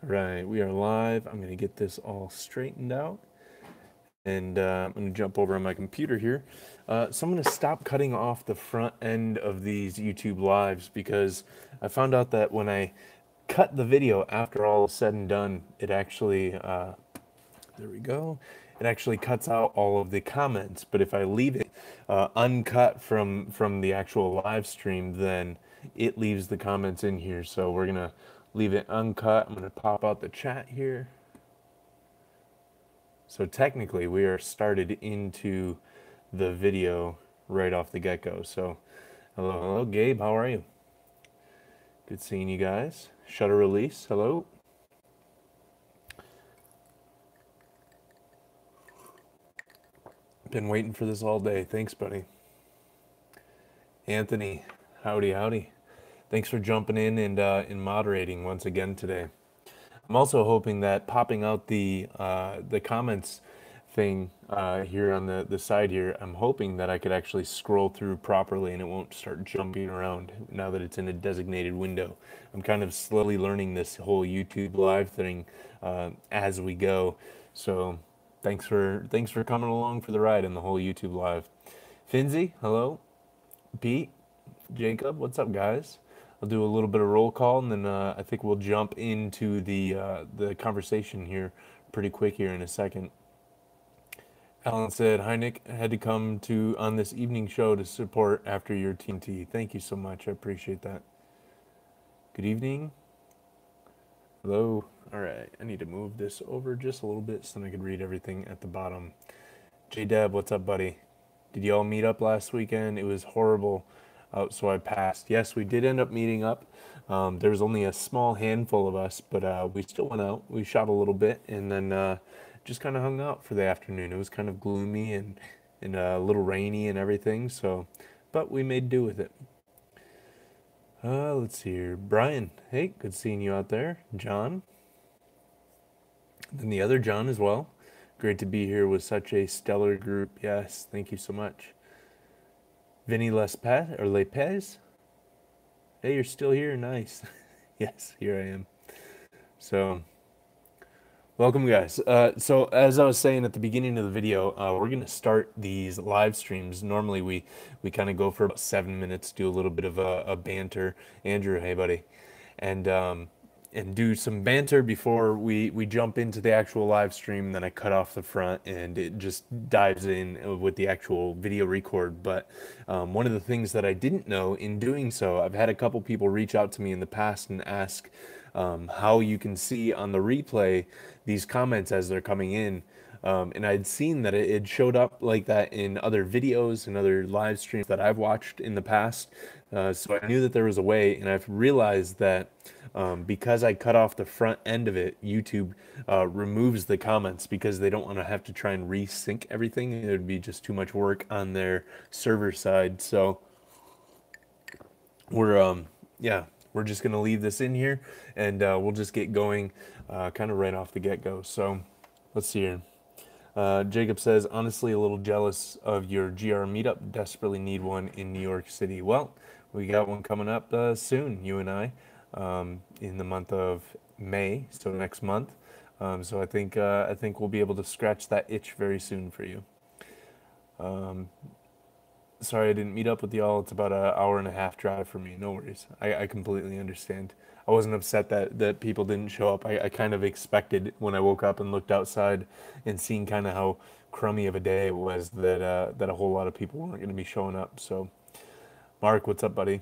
Right, we are live. I'm going to get this all straightened out. And I'm going to jump over on my computer here. So I'm going to stop cutting off the front end of these YouTube lives because I found out that when I cut the video after all is said and done, it actually, there we go, it actually cuts out all of the comments. But if I leave it uncut from the actual live stream, then it leaves the comments in here. So we're going to leave it uncut. I'm going to pop out the chat here. So technically, we are started into the video right off the get-go. So, hello, Gabe. How are you? Good seeing you guys. Shutter release. Hello. Been waiting for this all day. Thanks, buddy. Anthony, howdy, howdy. Thanks for jumping in and moderating once again today. I'm also hoping that popping out the comments thing here on the side here, I'm hoping that I could actually scroll through properly and it won't start jumping around now that it's in a designated window. I'm kind of slowly learning this whole YouTube live thing as we go. So thanks for coming along for the ride in the whole YouTube live. Finzi, hello. Pete, Jacob, what's up, guys? I'll do a little bit of roll call, and then I think we'll jump into the conversation here pretty quick here in a second. Alan said, "Hi Nick, I had to come to on this evening show to support after your TMT. Thank you so much. I appreciate that. Good evening. Hello. All right, I need to move this over just a little bit so then I can read everything at the bottom. J Deb, what's up, buddy? Did y'all meet up last weekend? It was horrible so I passed. Yes, we did end up meeting up. There was only a small handful of us, but we still went out. We shot a little bit and then just kind of hung out for the afternoon. It was kind of gloomy and a little rainy and everything. So, but we made do with it. Let's see here. Brian, hey, good seeing you out there. John, and the other John as well. Great to be here with such a stellar group. Yes, thank you so much. Vinny Lepez. Hey, you're still here. Nice. Yes, here I am. So, welcome, guys. So, as I was saying at the beginning of the video, we're gonna start these live streams. Normally, we kind of go for about 7 minutes, do a little bit of a banter. Andrew, hey, buddy, and and do some banter before we jump into the actual live stream. Then I cut off the front and it just dives in with the actual video record. But one of the things that I didn't know in doing so, I've had a couple people reach out to me in the past and ask how you can see on the replay these comments as they're coming in. And I'd seen that it showed up like that in other videos and other live streams that I've watched in the past. So I knew that there was a way, and I've realized that because I cut off the front end of it, YouTube removes the comments because they don't want to have to try and resync everything. It would be just too much work on their server side. So we're yeah, we're just gonna leave this in here, and we'll just get going kind of right off the get-go. So let's see here. Jacob says, honestly, a little jealous of your GR meetup. Desperately need one in New York City. Well, we got one coming up soon, you and I, in the month of May, so next month. So I think we'll be able to scratch that itch very soon for you. Sorry I didn't meet up with y'all. It's about an hour and a half drive for me. No worries. I completely understand. I wasn't upset that people didn't show up. I kind of expected when I woke up and looked outside and seeing kind of how crummy of a day it was that a whole lot of people weren't going to be showing up. So, Mark, what's up, buddy?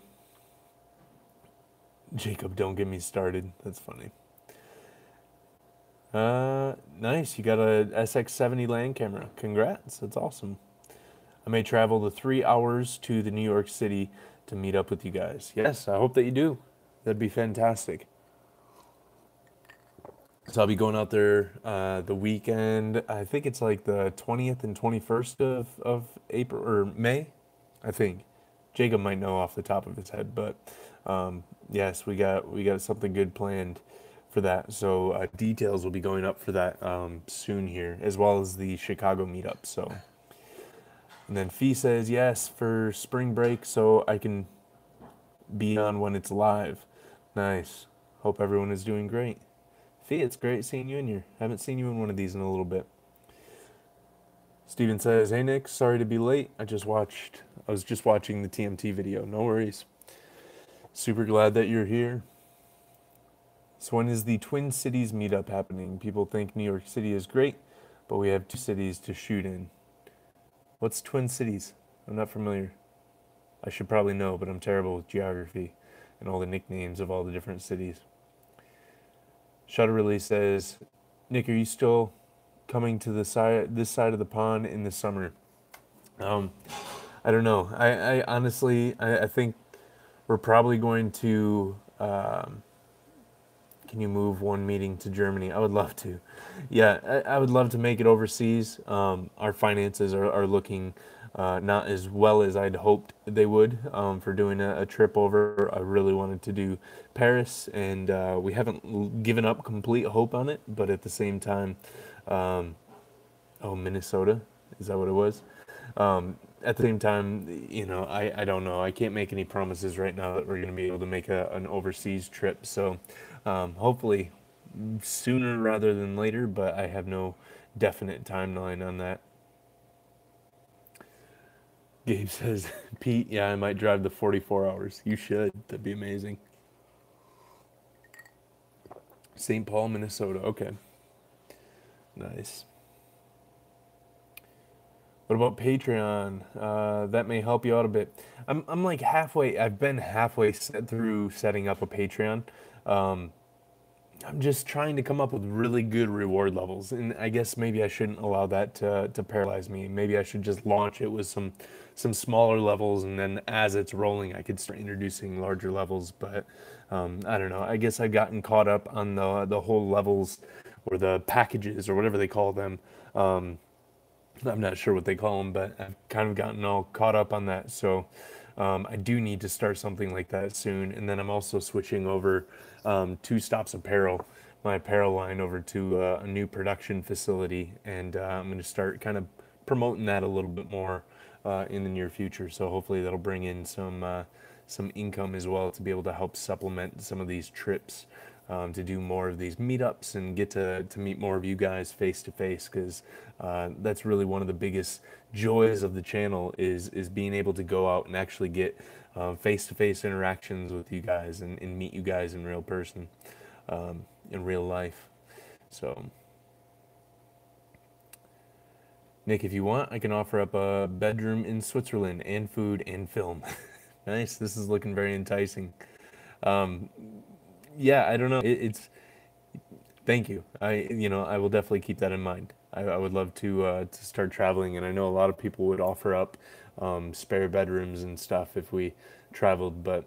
Jacob, don't get me started. That's funny. Nice. You got a SX70 land camera. Congrats. That's awesome. I may travel the 3 hours to the New York City to meet up with you guys. Yes, I hope that you do. That'd be fantastic. So I'll be going out there the weekend. I think it's like the 20th and 21st of April or May, I think. Jacob might know off the top of his head, but yes, we got something good planned for that. So details will be going up for that soon here, as well as the Chicago meetup. So. And then Fee says, yes, for spring break, so I can be on when it's live. Nice. Hope everyone is doing great. Fee, it's great seeing you in here. Haven't seen you in one of these in a little bit. Steven says, "Hey Nick, sorry to be late. I was just watching the TMT video. No worries. Super glad that you're here." So when is the Twin Cities meetup happening? People think New York City is great, but we have two cities to shoot in. What's Twin Cities? I'm not familiar. I should probably know, but I'm terrible with geography and all the nicknames of all the different cities. Shutter Release says, "Nick, are you still coming to this side of the pond in the summer?" Um, I don't know. I honestly, I think we're probably going to. Can you move one meeting to Germany? I would love to. Yeah, I would love to make it overseas. Our finances are looking not as well as I'd hoped they would for doing a trip over. I really wanted to do Paris, and we haven't given up complete hope on it, but at the same time, oh, Minnesota, is that what it was? At the same time, I don't know. I can't make any promises right now that we're going to be able to make an overseas trip. So hopefully sooner rather than later, but I have no definite timeline on that. Gabe says, "Pete, yeah, I might drive the 44 hours. You should. That'd be amazing." St. Paul, Minnesota. Okay. Nice. What about Patreon? That may help you out a bit. I'm like halfway. I've been halfway through setting up a Patreon. I'm just trying to come up with really good reward levels, and I guess maybe I shouldn't allow that to paralyze me. Maybe I should just launch it with some smaller levels, and then as it's rolling, I could start introducing larger levels. But I don't know. I guess I've gotten caught up on the whole levels or the packages or whatever they call them. I'm not sure what they call them, but I've kind of gotten all caught up on that. So I do need to start something like that soon. And then I'm also switching over Two Stops Apparel, my apparel line, over to a new production facility. And I'm going to start kind of promoting that a little bit more in the near future. So hopefully that'll bring in some income as well to be able to help supplement some of these trips. To do more of these meetups and get to meet more of you guys face to face, because that's really one of the biggest joys of the channel is being able to go out and actually get face to face interactions with you guys and meet you guys in real person, in real life. So Nick, if you want, I can offer up a bedroom in Switzerland and food and film. Nice, this is looking very enticing. Yeah, I don't know. It's thank you. I will definitely keep that in mind. I would love to start traveling, and I know a lot of people would offer up spare bedrooms and stuff if we traveled, but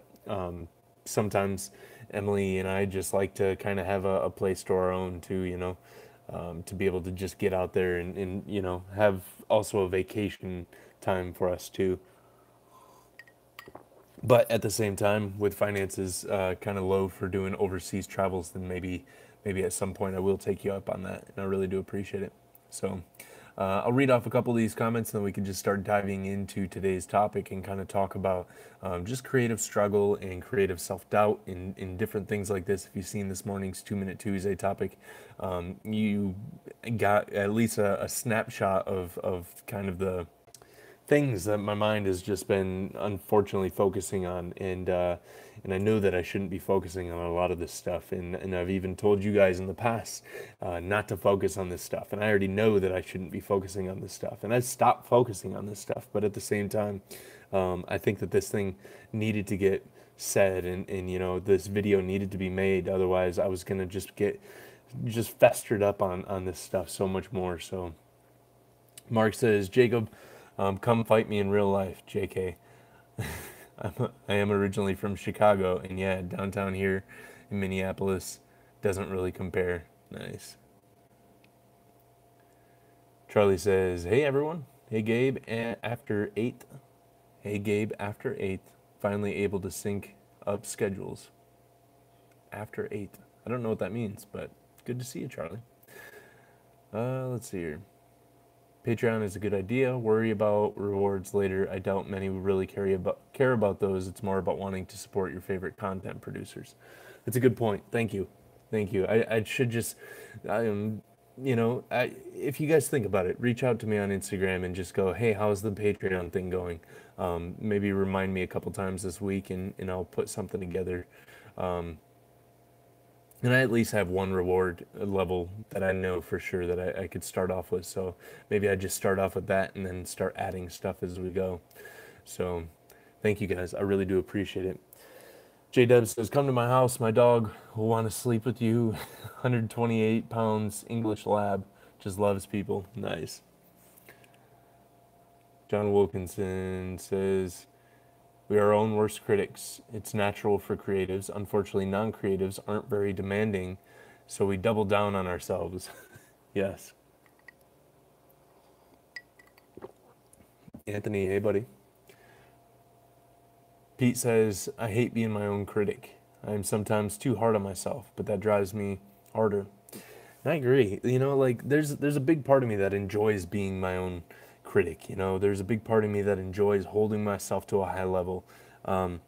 sometimes Emily and I just like to kind of have a place to our own too, to be able to just get out there and have also a vacation time for us too. But at the same time, with finances kind of low for doing overseas travels, then maybe at some point I will take you up on that, and I really do appreciate it. So I'll read off a couple of these comments, and then we can just start diving into today's topic and kind of talk about just creative struggle and creative self-doubt in different things like this. If you've seen this morning's 2-Minute Tuesday topic, you got at least a snapshot of kind of the things that my mind has just been unfortunately focusing on, and I know that I shouldn't be focusing on a lot of this stuff, and I've even told you guys in the past not to focus on this stuff, and I already know that I shouldn't be focusing on this stuff, and I stopped focusing on this stuff. But at the same time, I think that this thing needed to get said, and this video needed to be made. Otherwise I was gonna just get festered up on this stuff so much more. So Mark says, "Jacob, come fight me in real life, JK. I am originally from Chicago, and yeah, downtown here in Minneapolis doesn't really compare." Nice. Charlie says, "Hey everyone. Hey Gabe, after 8th. Hey Gabe, after 8th. Finally able to sync up schedules. After 8th. I don't know what that means, but good to see you, Charlie. Let's see here. Patreon is a good idea. Worry about rewards later. I doubt many would really care about those. It's more about wanting to support your favorite content producers." That's a good point. Thank you. Thank you. I should just, I am, if you guys think about it, reach out to me on Instagram and just go, hey, how's the Patreon thing going? Maybe remind me a couple times this week, and I'll put something together. Um, and I at least have one reward level that I know for sure that I could start off with. So maybe I just start off with that and then start adding stuff as we go. So thank you guys. I really do appreciate it. J Dub says, come to my house. My dog will want to sleep with you. 128 pounds, English lab. Just loves people. Nice. John Wilkinson says, we are our own worst critics. It's natural for creatives. Unfortunately, non creatives aren't very demanding, so we double down on ourselves. Yes. Anthony, hey, buddy. Pete says, I hate being my own critic. I am sometimes too hard on myself, but that drives me harder. And I agree. Like there's a big part of me that enjoys being my own critic. There's a big part of me that enjoys holding myself to a high level. Um,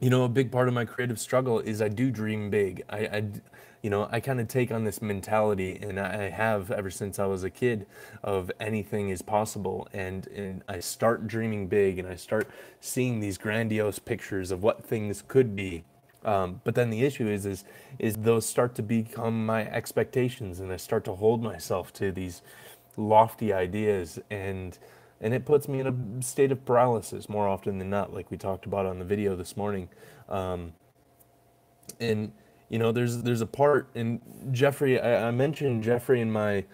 a big part of my creative struggle is I do dream big. I kind of take on this mentality, and I have ever since I was a kid, of anything is possible. And I start dreaming big, and I start seeing these grandiose pictures of what things could be. But then the issue is those start to become my expectations, and I start to hold myself to these lofty ideas, and it puts me in a state of paralysis more often than not, like we talked about on the video this morning. Um, and there's a part, and Jeffrey, I mentioned Jeffrey in my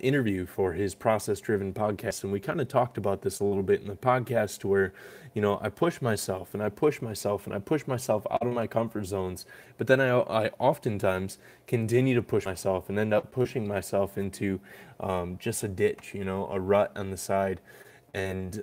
interview for his process driven podcast, and we kind of talked about this a little bit in the podcast, to where I push myself and I push myself and I push myself out of my comfort zones, but then I oftentimes continue to push myself and end up pushing myself into just a ditch, a rut on the side. And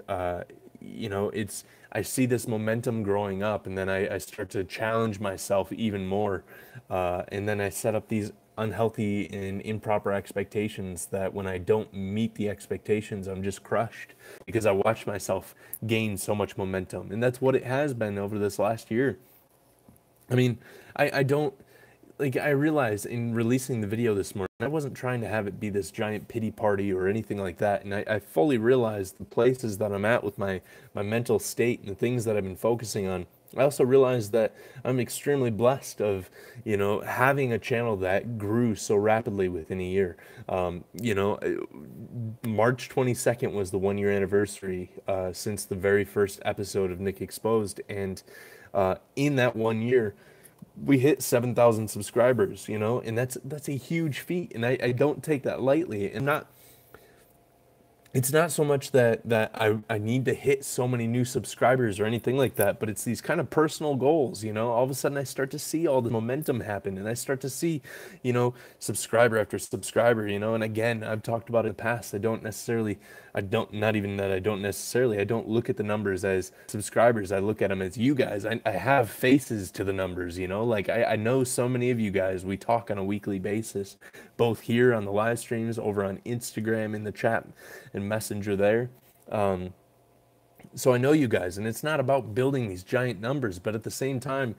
it's, I see this momentum growing up, and then I start to challenge myself even more, and then I set up these unhealthy and improper expectations that when I don't meet the expectations, I'm just crushed, because I watch myself gain so much momentum. And that's what it has been over this last year. I mean, I don't, like, I realized in releasing the video this morning, I wasn't trying to have it be this giant pity party or anything like that. And I fully realized the places that I'm at with my mental state and the things that I've been focusing on. I also realized that I'm extremely blessed of, having a channel that grew so rapidly within a year. March 22nd was the 1 year anniversary since the very first episode of Nick Exposed. And in that 1 year, we hit 7,000 subscribers, and that's a huge feat, and I don't take that lightly. And it's not so much that I need to hit so many new subscribers or anything like that, but it's these kind of personal goals. All of a sudden I start to see all the momentum happen, and I start to see, subscriber after subscriber, and again, I've talked about it in the past. I don't look at the numbers as subscribers. I look at them as you guys. I have faces to the numbers, like I know so many of you guys. We talk on a weekly basis, both here on the live streams, over on Instagram in the chat and Messenger there. So I know you guys, and it's not about building these giant numbers, but at the same time,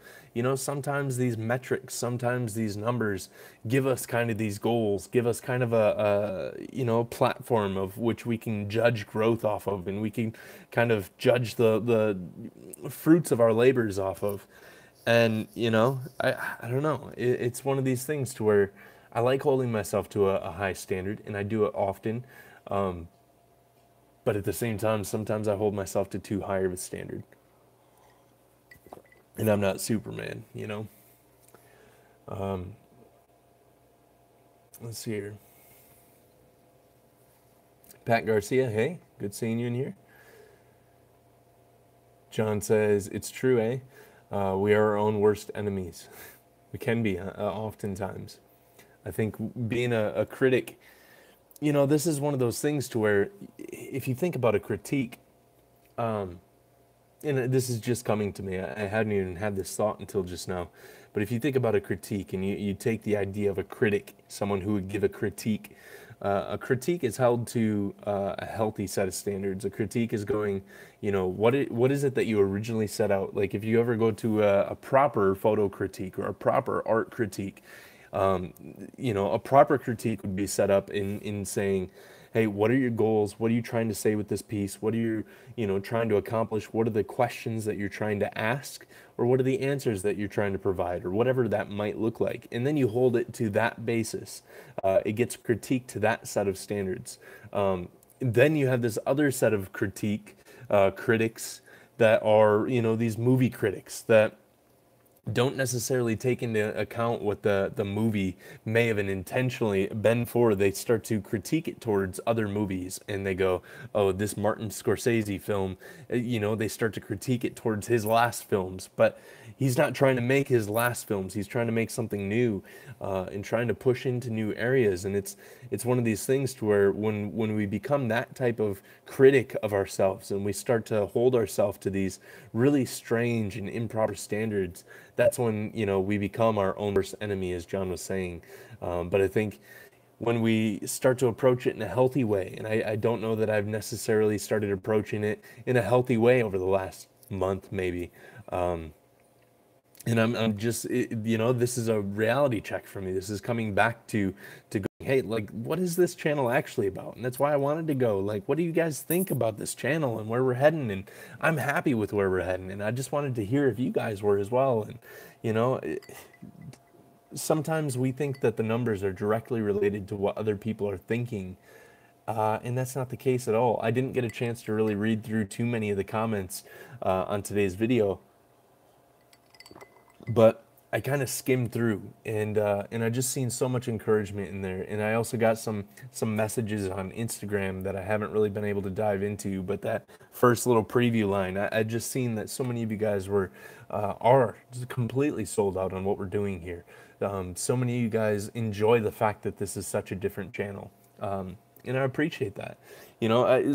sometimes these metrics, sometimes these numbers give us kind of these goals, give us kind of a platform of which we can judge growth off of, and we can kind of judge the fruits of our labors off of. And, I don't know, it's one of these things to where I like holding myself to a high standard, and I do it often. But at the same time, sometimes I hold myself to too high of a standard. And I'm not Superman, Let's see here. Pat Garcia, hey, good seeing you in here. John says, it's true, eh? We are our own worst enemies. We can be, oftentimes. I think being a critic, this is one of those things to where if you think about a critique, and this is just coming to me, I hadn't even had this thought until just now, but if you think about a critique and you take the idea of a critic, someone who would give a critique, A critique is held to a healthy set of standards. A critique is going, what is it that you originally set out? Like if you ever go to a proper photo critique or a proper art critique, um, a proper critique would be set up in saying, hey, what are your goals? What are you trying to say with this piece? What are you, trying to accomplish? What are the questions that you're trying to ask? Or what are the answers that you're trying to provide? Or whatever that might look like. And then you hold it to that basis. It gets critiqued to that set of standards. Then you have this other set of critics that are, these movie critics that don't necessarily take into account what the movie may have intentionally been for. They start to critique it towards other movies and they go, oh, this Martin Scorsese film, they start to critique it towards his last films. But he's not trying to make his last films. He's trying to make something new and trying to push into new areas. And it's one of these things to where when we become that type of critic of ourselves and we start to hold ourselves to these really strange and improper standards, that's when we become our own worst enemy, as John was saying. But I think when we start to approach it in a healthy way, and I don't know that I've necessarily started approaching it in a healthy way over the last month, maybe. And I'm just, this is a reality check for me. This is coming back to going, hey, like, what is this channel actually about? And that's why I wanted to go, like, what do you guys think about this channel and where we're heading? And I'm happy with where we're heading. And I just wanted to hear if you guys were as well. And, sometimes we think that the numbers are directly related to what other people are thinking. And that's not the case at all. I didn't get a chance to really read through too many of the comments on today's video, but I kind of skimmed through, and I just seen so much encouragement in there, and I also got some messages on Instagram that I haven't really been able to dive into. But that first little preview line, I just seen that so many of you guys are just completely sold out on what we're doing here. So many of you guys enjoy the fact that this is such a different channel, and I appreciate that.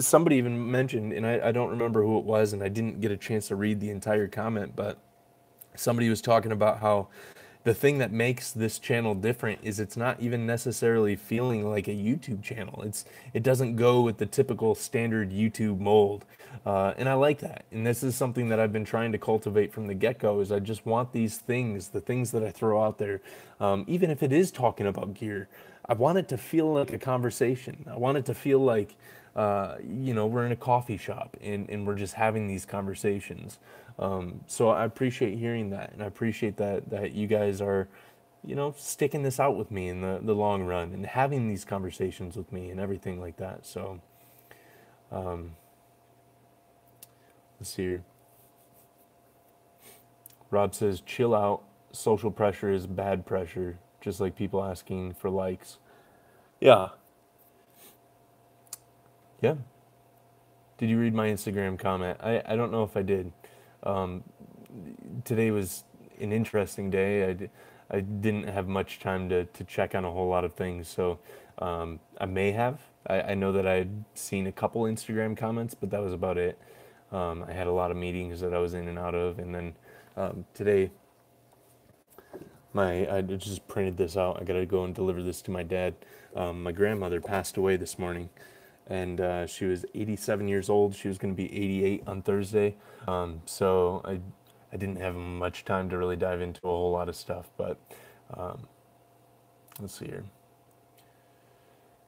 Somebody even mentioned, and I don't remember who it was, and I didn't get a chance to read the entire comment, but somebody was talking about how the thing that makes this channel different is it's not even necessarily feeling like a YouTube channel. It doesn't go with the typical standard YouTube mold, and I like that. And this is something that I've been trying to cultivate from the get-go. Is I just want these things, the things that I throw out there, even if it is talking about gear, I want it to feel like a conversation. I want it to feel like we're in a coffee shop and we're just having these conversations. So I appreciate hearing that, and I appreciate that you guys are, sticking this out with me in the long run and having these conversations with me and everything like that. So, let's see here. Rob says, chill out. Social pressure is bad pressure, just like people asking for likes. Yeah. Yeah. Did you read my Instagram comment? I don't know if I did. Today was an interesting day. I didn't have much time to check on a whole lot of things, so I may have. I know that I had seen a couple Instagram comments, but that was about it. I had a lot of meetings that I was in and out of, and then today I just printed this out. I gotta go and deliver this to my dad. My grandmother passed away this morning, and she was 87 years old. She was going to be 88 on Thursday. So I didn't have much time to really dive into a whole lot of stuff, but let's see here.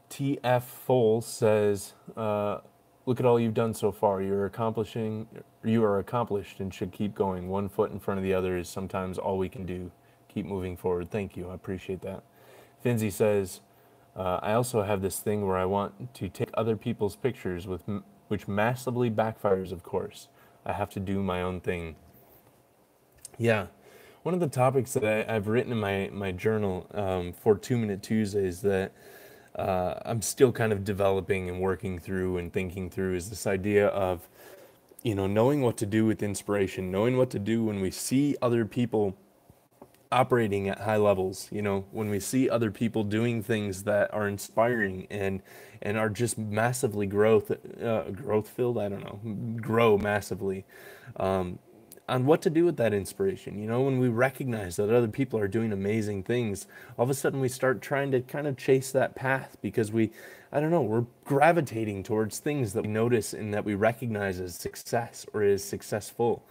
TF Foles says, look at all you've done so far. You are accomplished and should keep going. One foot in front of the other is sometimes all we can do. Keep moving forward. Thank you. I appreciate that. Finzi says, I also have this thing where I want to take other people's pictures, which massively backfires, of course. I have to do my own thing. Yeah. One of the topics that I've written in my journal for 2 Minute Tuesdays that I'm still kind of developing and working through and thinking through is this idea of, knowing what to do with inspiration, knowing what to do when we see other people operating at high levels, when we see other people doing things that are inspiring and are just massively growth filled, I don't know, grow massively. on what to do with that inspiration. You know, when we recognize that other people are doing amazing things, all of a sudden we start trying to kind of chase that path because I don't know, we're gravitating towards things that we notice and that we recognize as success or as successful.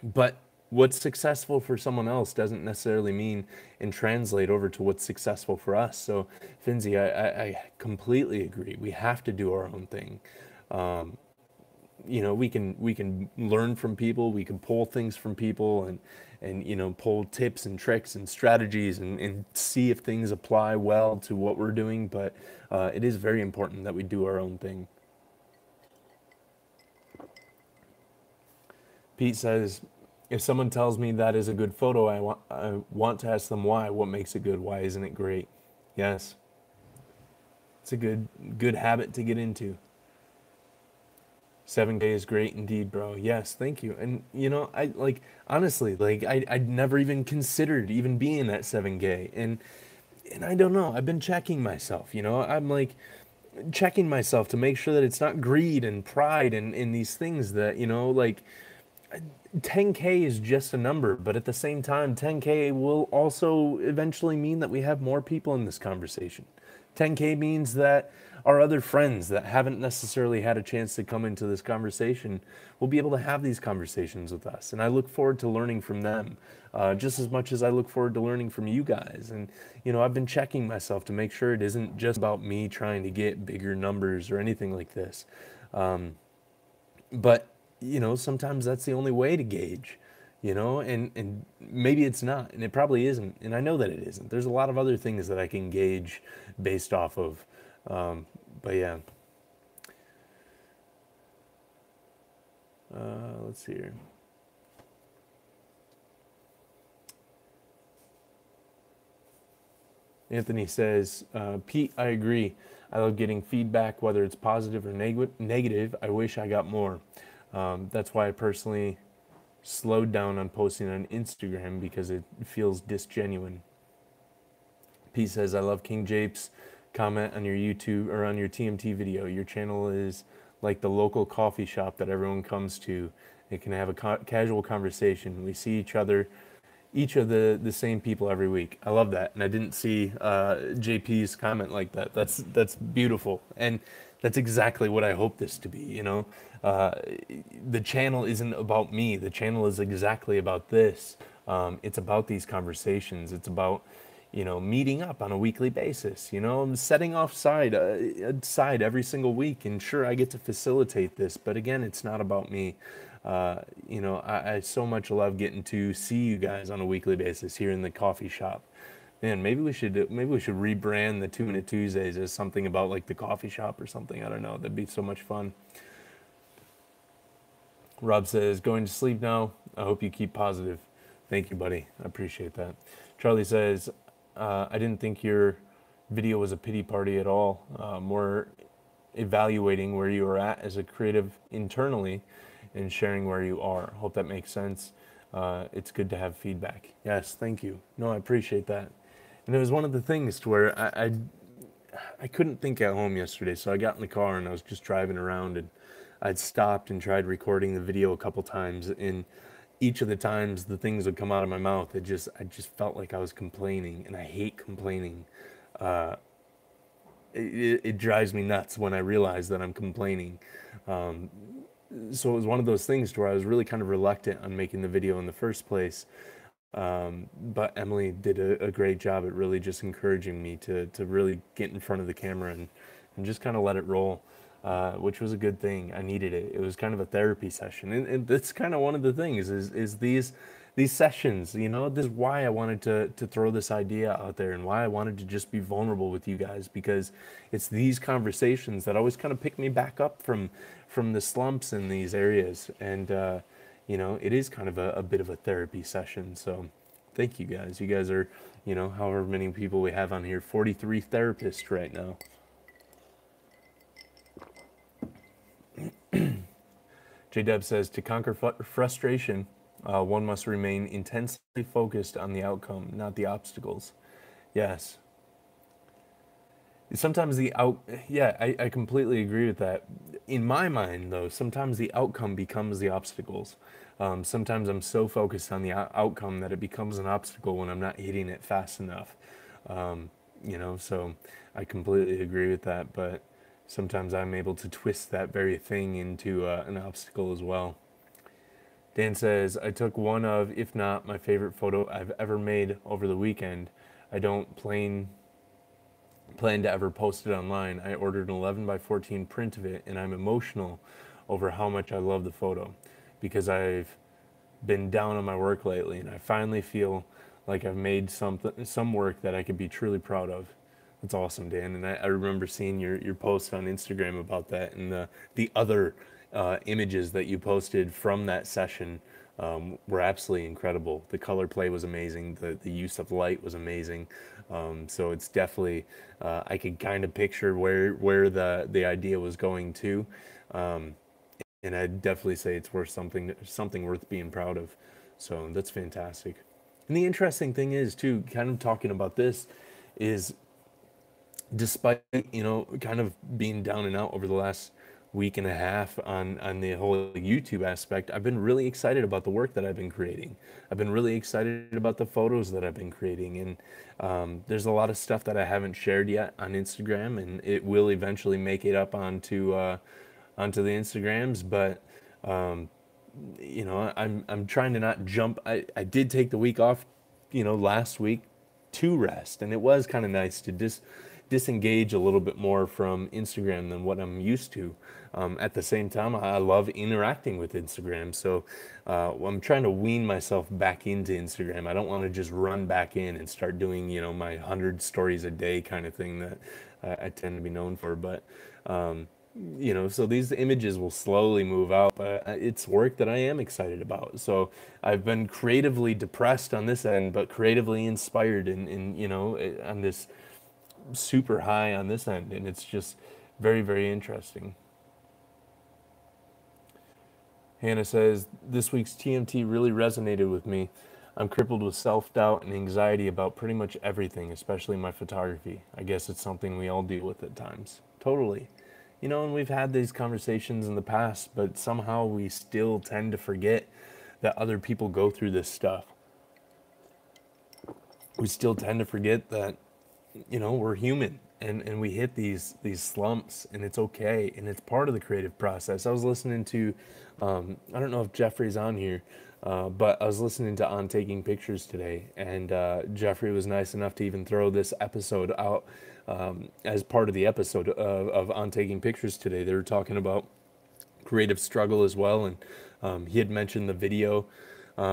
But what's successful for someone else doesn't necessarily mean and translate over to what's successful for us. So, Finzi, I completely agree. We have to do our own thing. You know, we can learn from people, we can pull things from people, and you know, pull tips and tricks and strategies and see if things apply well to what we're doing. But it is very important that we do our own thing. Pete says, if someone tells me that is a good photo, I want to ask them why. What makes it good? Why isn't it great? Yes, it's a good habit to get into. 7K is great indeed, bro. Yes, thank you. And you know, I like honestly, like I'd never even considered even being at 7K. And I don't know. I've been checking myself, you know. I'm like checking myself to make sure that it's not greed and pride and in these things that, you know, like 10K is just a number, but at the same time, 10K will also eventually mean that we have more people in this conversation. 10K means that our other friends that haven't necessarily had a chance to come into this conversation will be able to have these conversations with us. And I look forward to learning from them just as much as I look forward to learning from you guys. And, you know, I've been checking myself to make sure it isn't just about me trying to get bigger numbers or anything like this. But you know, sometimes that's the only way to gauge, you know, and maybe it's not, and it probably isn't, and I know that it isn't. There's a lot of other things that I can gauge based off of, but yeah. Let's see here. Anthony says, Pete, I agree. I love getting feedback, whether it's positive or negative. I wish I got more. That's why I personally slowed down on posting on Instagram because it feels disgenuine. Pete says, I love King Japes. Comment on your YouTube or on your TMT video. Your channel is like the local coffee shop that everyone comes to. It can have a casual conversation. We see each of the same people every week. I love that, and I didn't see JP's comment like that. That's beautiful, and that's exactly what I hope this to be. You know, the channel isn't about me. The channel is exactly about this. It's about these conversations. It's about, you know, meeting up on a weekly basis. You know, I'm setting off side every single week, and sure, I get to facilitate this, but again, it's not about me. You know, I so much love getting to see you guys on a weekly basis here in the coffee shop. Man, maybe we should rebrand the 2-Minute Tuesdays as something about like the coffee shop or something. I don't know. That'd be so much fun. Rob says, going to sleep now. I hope you keep positive. Thank you, buddy. I appreciate that. Charlie says, I didn't think your video was a pity party at all. More evaluating where you are at as a creative internally and sharing where you are. Hope that makes sense. It's good to have feedback. Yes, thank you. No, I appreciate that. And it was one of the things to where I couldn't think at home yesterday, so I got in the car and I was just driving around, and I'd stopped and tried recording the video a couple times, and each of the times the things would come out of my mouth, I just felt like I was complaining, and I hate complaining. It drives me nuts when I realize that I'm complaining. So it was one of those things to where I was really kind of reluctant on making the video in the first place. But Emily did a great job at really just encouraging me to really get in front of the camera and just kind of let it roll, which was a good thing. I needed it. It was kind of a therapy session. And that's kind of one of the things is these sessions, you know. This is why I wanted to throw this idea out there, and why I wanted to just be vulnerable with you guys, because it's these conversations that always kind of pick me back up from the slumps in these areas. And you know, it is kind of a bit of a therapy session. So thank you guys. You guys are, you know, however many people we have on here, 43 therapists right now. J-Deb says, to conquer frustration, one must remain intensely focused on the outcome, not the obstacles. Yes. Sometimes the out, yeah, I completely agree with that. In my mind, though, sometimes the outcome becomes the obstacles. Sometimes I'm so focused on the outcome that it becomes an obstacle when I'm not hitting it fast enough. Um, so I completely agree with that, but sometimes I'm able to twist that very thing into an obstacle as well. Dan says, I took one of, if not my favorite photo I've ever made over the weekend. I don't plan to ever post it online. I ordered an 11 by 14 print of it, and I'm emotional over how much I love the photo because I've been down on my work lately, and I finally feel like I've made some work that I could be truly proud of. That's awesome, Dan. And I remember seeing your post on Instagram about that, and the other images that you posted from that session were absolutely incredible. The color play was amazing. The use of light was amazing. So it's definitely I could kind of picture where the idea was going to, and I'd definitely say it's worth something worth being proud of. So that's fantastic. And the interesting thing is too, kind of talking about this, is despite kind of being down and out over the last week and a half on the whole YouTube aspect, I've been really excited about the work that I've been creating. I've been really excited about the photos that I've been creating, and there's a lot of stuff that I haven't shared yet on Instagram, and it will eventually make it up onto the Instagrams. But I'm trying to not jump. I did take the week off, last week to rest, and it was kind of nice to disengage a little bit more from Instagram than what I'm used to. At the same time, I love interacting with Instagram, so I'm trying to wean myself back into Instagram. I don't want to just run back in and start doing, my 100 stories a day kind of thing that I tend to be known for. But so these images will slowly move out, but it's work that I am excited about. So I've been creatively depressed on this end, but creatively inspired on this super high on this end. And it's just very, very interesting. Hannah says, this week's TMT really resonated with me. I'm crippled with self-doubt and anxiety about pretty much everything, especially my photography. I guess it's something we all deal with at times. Totally. And we've had these conversations in the past, but somehow we still tend to forget that other people go through this stuff. We still tend to forget that, we're human, and we hit these slumps, and it's okay, and it's part of the creative process. I was listening to, I don't know if Jeffrey's on here, but I was listening to On Taking Pictures today, and Jeffrey was nice enough to even throw this episode out as part of the episode of On Taking Pictures today. They were talking about creative struggle as well, and he had mentioned the video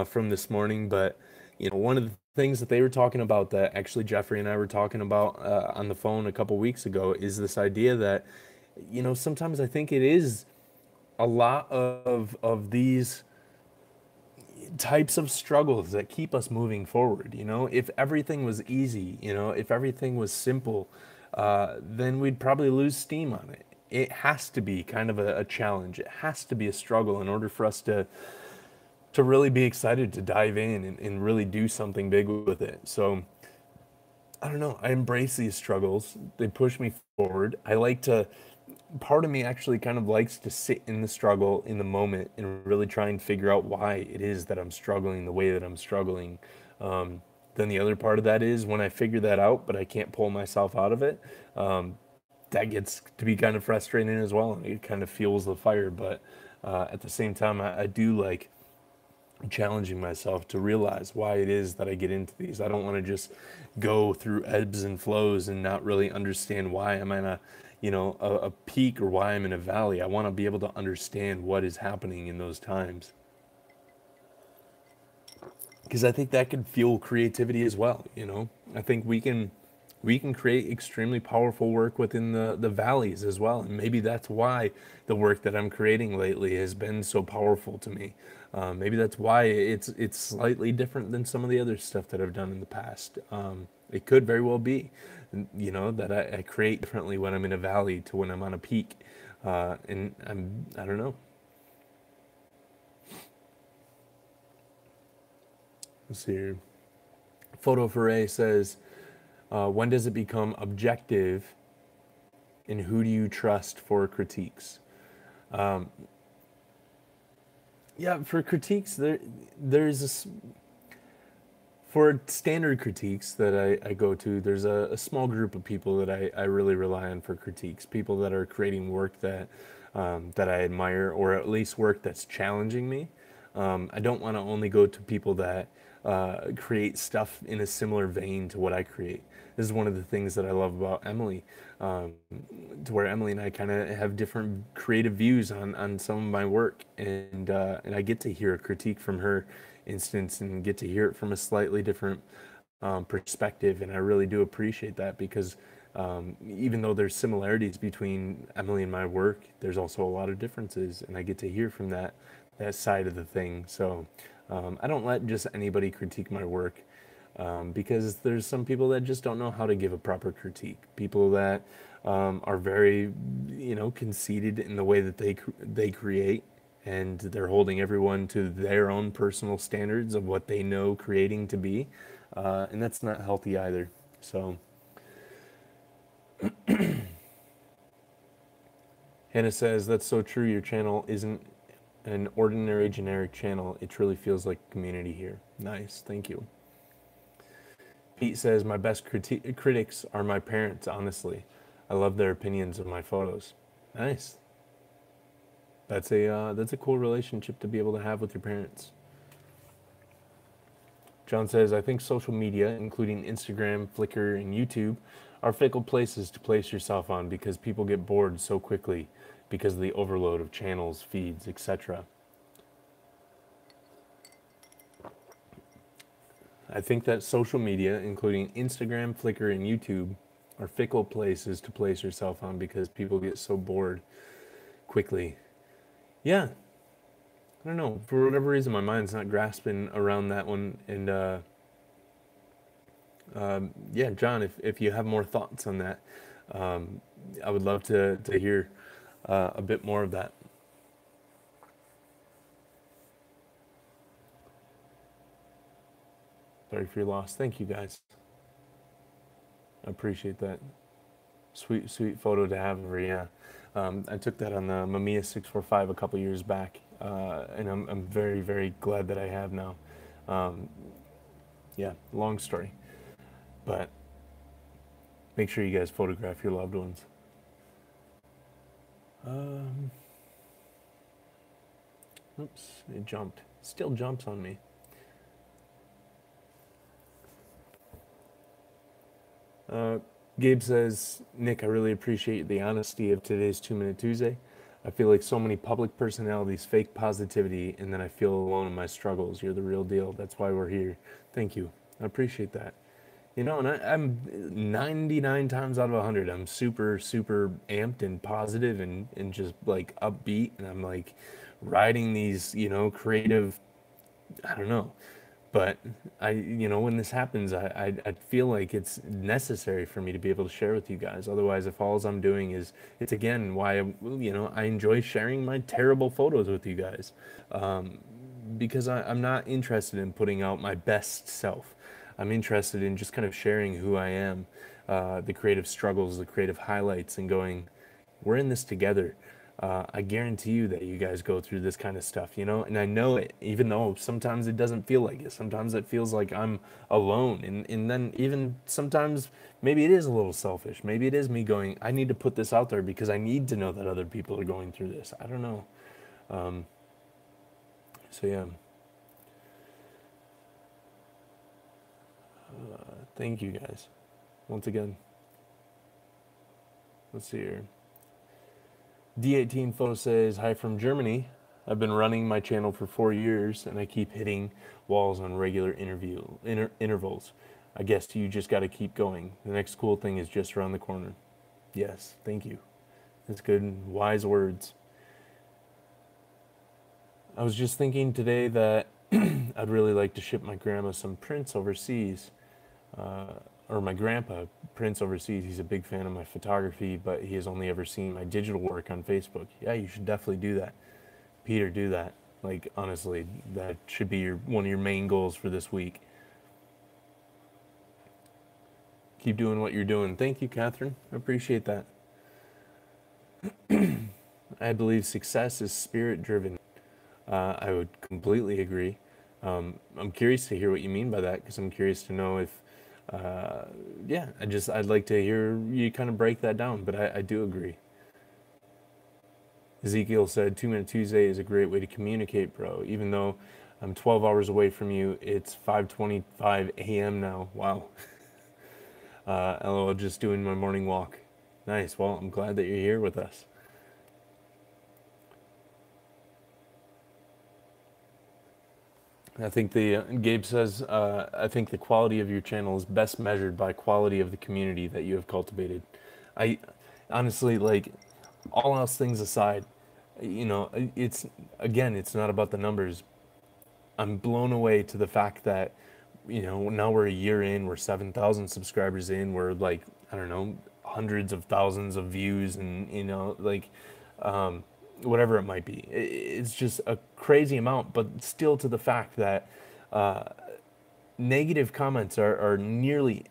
from this morning. But one of the things that they were talking about, that actually Jeffrey and I were talking about on the phone a couple weeks ago, is this idea that sometimes I think it is a lot of these types of struggles that keep us moving forward. If everything was easy, if everything was simple, then we'd probably lose steam on it. It has to be kind of a challenge. It has to be a struggle in order for us to really be excited to dive in and really do something big with it. So I don't know. I embrace these struggles. They push me forward. Part of me actually kind of likes to sit in the struggle in the moment and really try and figure out why it is that I'm struggling the way that I'm struggling. Then the other part of that is when I figure that out, but I can't pull myself out of it, that gets to be kind of frustrating as well. And it kind of fuels the fire. But at the same time, I do like challenging myself to realize why it is that I get into these. I don't want to just go through ebbs and flows and not really understand why I'm in a peak or why I'm in a valley. I want to be able to understand what is happening in those times, because I think that can fuel creativity as well. I think we can create extremely powerful work within the valleys as well. And maybe that's why the work that I'm creating lately has been so powerful to me. Maybe that's why it's slightly different than some of the other stuff that I've done in the past. It could very well be, that I create differently when I'm in a valley to when I'm on a peak. And I don't know. Let's see here. Photo Foray says, when does it become objective and who do you trust for critiques? Yeah, for critiques, for standard critiques that I go to, there's a small group of people that I really rely on for critiques. People that are creating work that I admire, or at least work that's challenging me. I don't want to only go to people that create stuff in a similar vein to what I create. This is one of the things that I love about Emily, to where Emily and I kind of have different creative views on some of my work, and I get to hear a critique from her instance and get to hear it from a slightly different perspective, and I really do appreciate that because even though there's similarities between Emily and my work, there's also a lot of differences, and I get to hear from that side of the thing. So I don't let just anybody critique my work, because there's some people that just don't know how to give a proper critique. People that are very, conceited in the way that they create, and they're holding everyone to their own personal standards of what they know creating to be, and that's not healthy either. So Hannah says, that's so true. Your channel isn't an ordinary generic channel. It truly feels like community here. Nice, thank you. Pete says, my best critics are my parents, honestly. I love their opinions of my photos. Nice. That's a cool relationship to be able to have with your parents. John says, I think social media, including Instagram, Flickr, and YouTube, are fickle places to place yourself on because people get bored so quickly because of the overload of channels, feeds, etc. I think that social media, including Instagram, Flickr, and YouTube, are fickle places to place yourself on because people get so bored quickly. Yeah, I don't know. For whatever reason, my mind's not grasping around that one. And yeah, John, if you have more thoughts on that, I would love to hear a bit more of that. Sorry for your loss. Thank you, guys. I appreciate that. Sweet, sweet photo to have of her, yeah. I took that on the Mamiya 645 a couple years back, and I'm very, very glad that I have now. Yeah, long story. But make sure you guys photograph your loved ones. Oops, it jumped. Still jumps on me. Gabe says, Nick, I really appreciate the honesty of today's 2 Minute Tuesday. I feel like so many public personalities fake positivity, and then I feel alone in my struggles. You're the real deal. That's why we're here. Thank you. I appreciate that. And I'm 99 times out of 100, I'm super, super amped and positive and just like upbeat. And I'm like riding these, creative, I don't know. But when this happens, I feel like it's necessary for me to be able to share with you guys. Otherwise, if all I'm doing is, it's again why, I enjoy sharing my terrible photos with you guys. Because I'm not interested in putting out my best self. I'm interested in just kind of sharing who I am, the creative struggles, the creative highlights, and going, we're in this together. I guarantee you that you guys go through this kind of stuff, and I know it, even though sometimes it doesn't feel like it. Sometimes it feels like I'm alone. And then even sometimes maybe it is a little selfish. Maybe it is me going, I need to put this out there because I need to know that other people are going through this. I don't know. So yeah. Thank you guys. Once again. Let's see here. D18 Photo says, hi from Germany. I've been running my channel for 4 years and I keep hitting walls on regular intervals. I guess you just got to keep going. The next cool thing is just around the corner. Yes, thank you. That's good, wise words. I was just thinking today that I'd really like to ship my grandma some prints overseas. Or my grandpa prints overseas. He's a big fan of my photography, but he has only ever seen my digital work on Facebook. Yeah, you should definitely do that. Peter, do that. Like, honestly, that should be one of your main goals for this week. Keep doing what you're doing. Thank you, Catherine. I appreciate that. I believe success is spirit driven. I would completely agree. I'm curious to hear what you mean by that, because I'm curious to know if, yeah, I'd like to hear you kind of break that down, but I do agree. Ezekiel said 2 Minute Tuesday is a great way to communicate, bro. Even though I'm 12 hours away from you, it's 5:25 a.m. now. Wow. LOL, just doing my morning walk. Nice. Well, I'm glad that you're here with us. I think Gabe says, I think the quality of your channel is best measured by quality of the community that you have cultivated. I honestly, like, all else things aside, it's, again, it's not about the numbers. I'm blown away to the fact that, now we're a year in, we're 7,000 subscribers in, we're like, I don't know, hundreds of thousands of views, and, like, whatever it might be. It's just a crazy amount, but still, to the fact that negative comments are nearly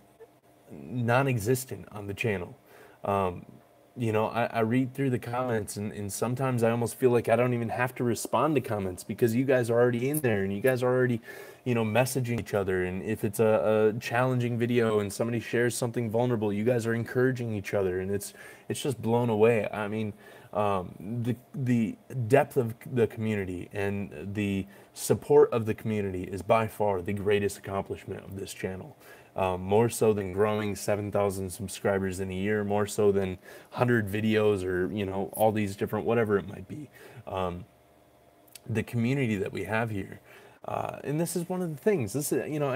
non-existent on the channel. I read through the comments, and sometimes I almost feel like I don't even have to respond to comments, because you guys are already in there, and you guys are already, messaging each other. And if it's a challenging video and somebody shares something vulnerable, you guys are encouraging each other, and it's just blown away. I mean, the depth of the community and the support of the community is by far the greatest accomplishment of this channel. More so than growing 7,000 subscribers in a year, more so than 100 videos, or, all these different, whatever it might be. The community that we have here. And this is one of the things, I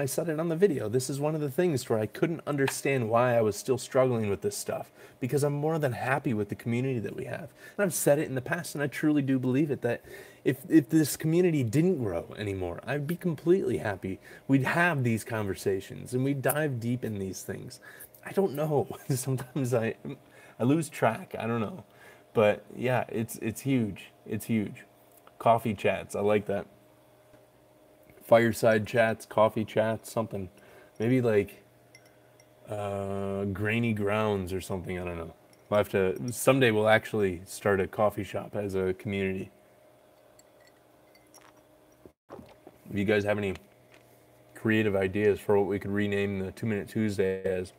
said it on the video, this is one of the things where I couldn't understand why I was still struggling with this stuff, because I'm more than happy with the community that we have. And I've said it in the past, and I truly do believe it, that if this community didn't grow anymore, I'd be completely happy. We'd have these conversations, and we'd dive deep in these things. I don't know. Sometimes I lose track. I don't know. But yeah, it's huge. It's huge. Coffee chats. I like that. Fireside chats, coffee chats, something. Maybe like grainy grounds or something. I don't know. We'll have to, someday we'll actually start a coffee shop as a community. If you guys have any creative ideas for what we could rename the 2 Minute Tuesday as.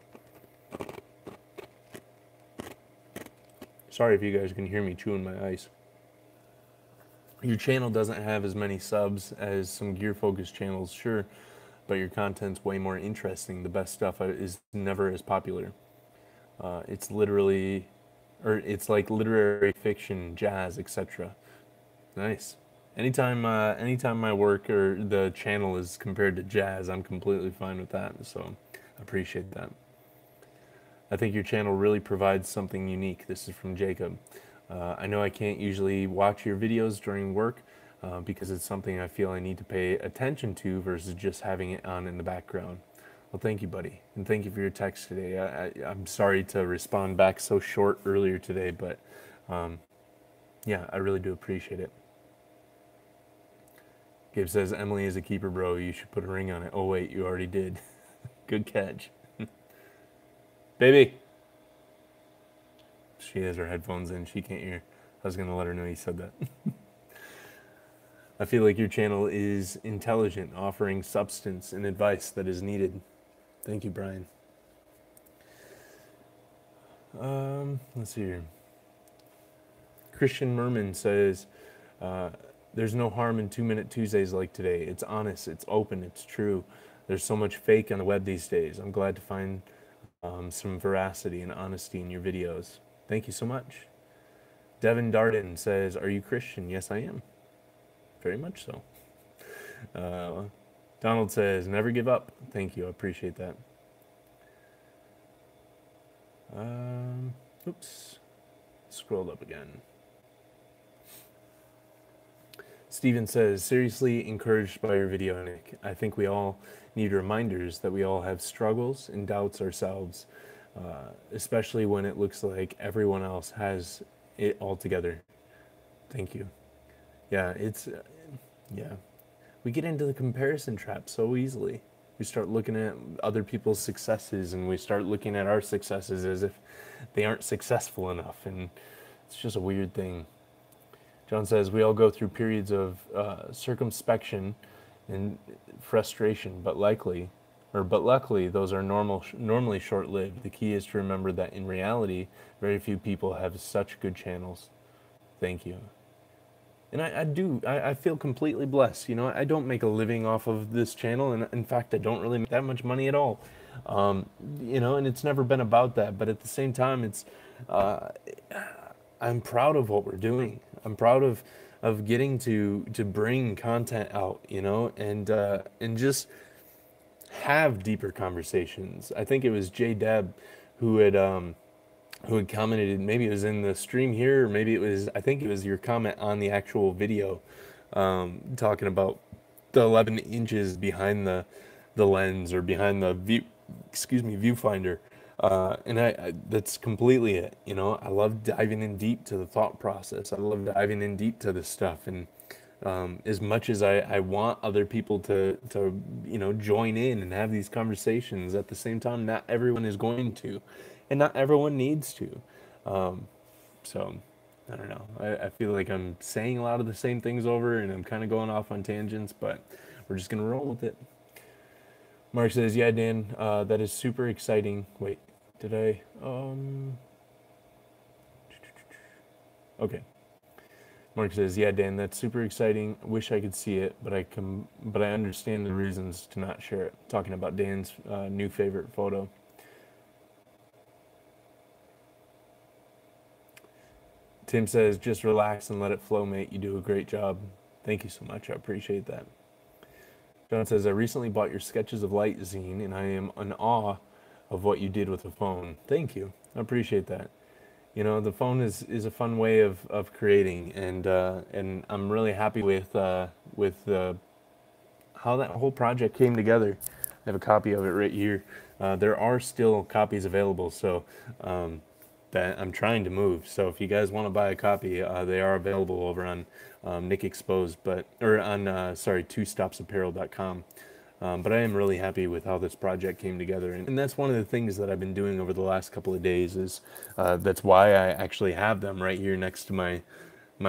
Sorry if you guys can hear me chewing my ice. Your channel doesn't have as many subs as some gear focused channels, sure, but your content's way more interesting. The best stuff is never as popular. It's literally, or it's like literary fiction, jazz, etc. Nice. Anytime my work or the channel is compared to jazz, I'm completely fine with that. So I appreciate that. I think your channel really provides something unique. This is from Jacob. I know I can't usually watch your videos during work because it's something I feel I need to pay attention to versus just having it on in the background. Well, thank you, buddy. And thank you for your text today. I'm sorry to respond back so short earlier today, but yeah, I really do appreciate it. Gabe says, Emily is a keeper, bro. You should put a ring on it. Oh, wait, you already did. Good catch. Baby. She has her headphones in. She can't hear. I was going to let her know you said that. I feel like your channel is intelligent, offering substance and advice that is needed. Thank you, Brian. Let's see here. Christian Merman says, there's no harm in 2 Minute Tuesdays like today. It's honest, it's open, it's true. There's so much fake on the web these days. I'm glad to find some veracity and honesty in your videos. Thank you so much. Devin Darden says, are you Christian? Yes, I am. Very much so. Donald says, never give up. Thank you, I appreciate that. Oops, scrolled up again. Steven says, seriously encouraged by your video, Nick. I think we all need reminders that we all have struggles and doubts ourselves, especially when it looks like everyone else has it all together. Thank you. Yeah, yeah. We get into the comparison trap so easily. We start looking at other people's successes, and we start looking at our successes as if they aren't successful enough, and it's just a weird thing. John says, we all go through periods of circumspection and frustration, but luckily, those are normally short-lived. The key is to remember that in reality, very few people have such good channels. Thank you. And I feel completely blessed. You know, I don't make a living off of this channel, and in fact, I don't really make that much money at all. You know, and it's never been about that. But at the same time, I'm proud of what we're doing. I'm proud of getting to bring content out. You know, and just have deeper conversations. I think it was J Deb who had commented, maybe it was in the stream here, or maybe it was, I think it was your comment on the actual video, talking about the 11 inches behind the lens, or behind the viewfinder. And that's completely it. You know, I love diving in deep to the thought process. I love diving in deep to this stuff. And as much as I want other people to you know, join in and have these conversations, at the same time, not everyone is going to, and not everyone needs to. So I don't know. I feel like I'm saying a lot of the same things over, and I'm kind of going off on tangents, but we're just gonna roll with it. Mark says, "Yeah, Dan, that is super exciting." Wait, did I? Okay. Mark says, "Yeah, Dan, that's super exciting. Wish I could see it, but I understand the reasons to not share it." Talking about Dan's new favorite photo. Tim says, "Just relax and let it flow, mate. You do a great job." Thank you so much. I appreciate that. John says, "I recently bought your Sketches of Light zine, and I am in awe of what you did with the phone." Thank you. I appreciate that. You know, the phone is a fun way of creating, and I'm really happy with how that whole project came together. I have a copy of it right here. There are still copies available, so that I'm trying to move. So if you guys want to buy a copy, they are available over on Nick Exposed, or on sorry, twostopsapparel.com. But I am really happy with how this project came together, and that's one of the things that I've been doing over the last couple of days. Is that's why I actually have them right here next to my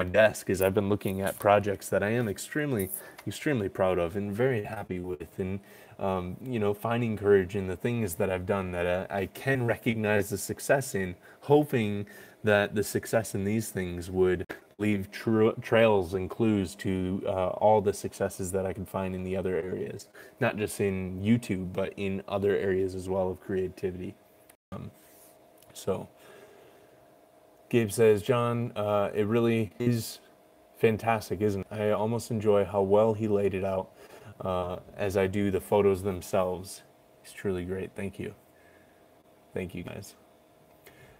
desk. Is I've been looking at projects that I am extremely proud of and very happy with, and you know, finding courage in the things that I've done that I can recognize the success in, hoping that the success in these things would leave trails and clues to all the successes that I can find in the other areas, not just in YouTube, but in other areas as well of creativity. So Gabe says, "John, it really is fantastic, isn't it? I almost enjoy how well he laid it out as I do the photos themselves. He's truly great." Thank you. Thank you, guys.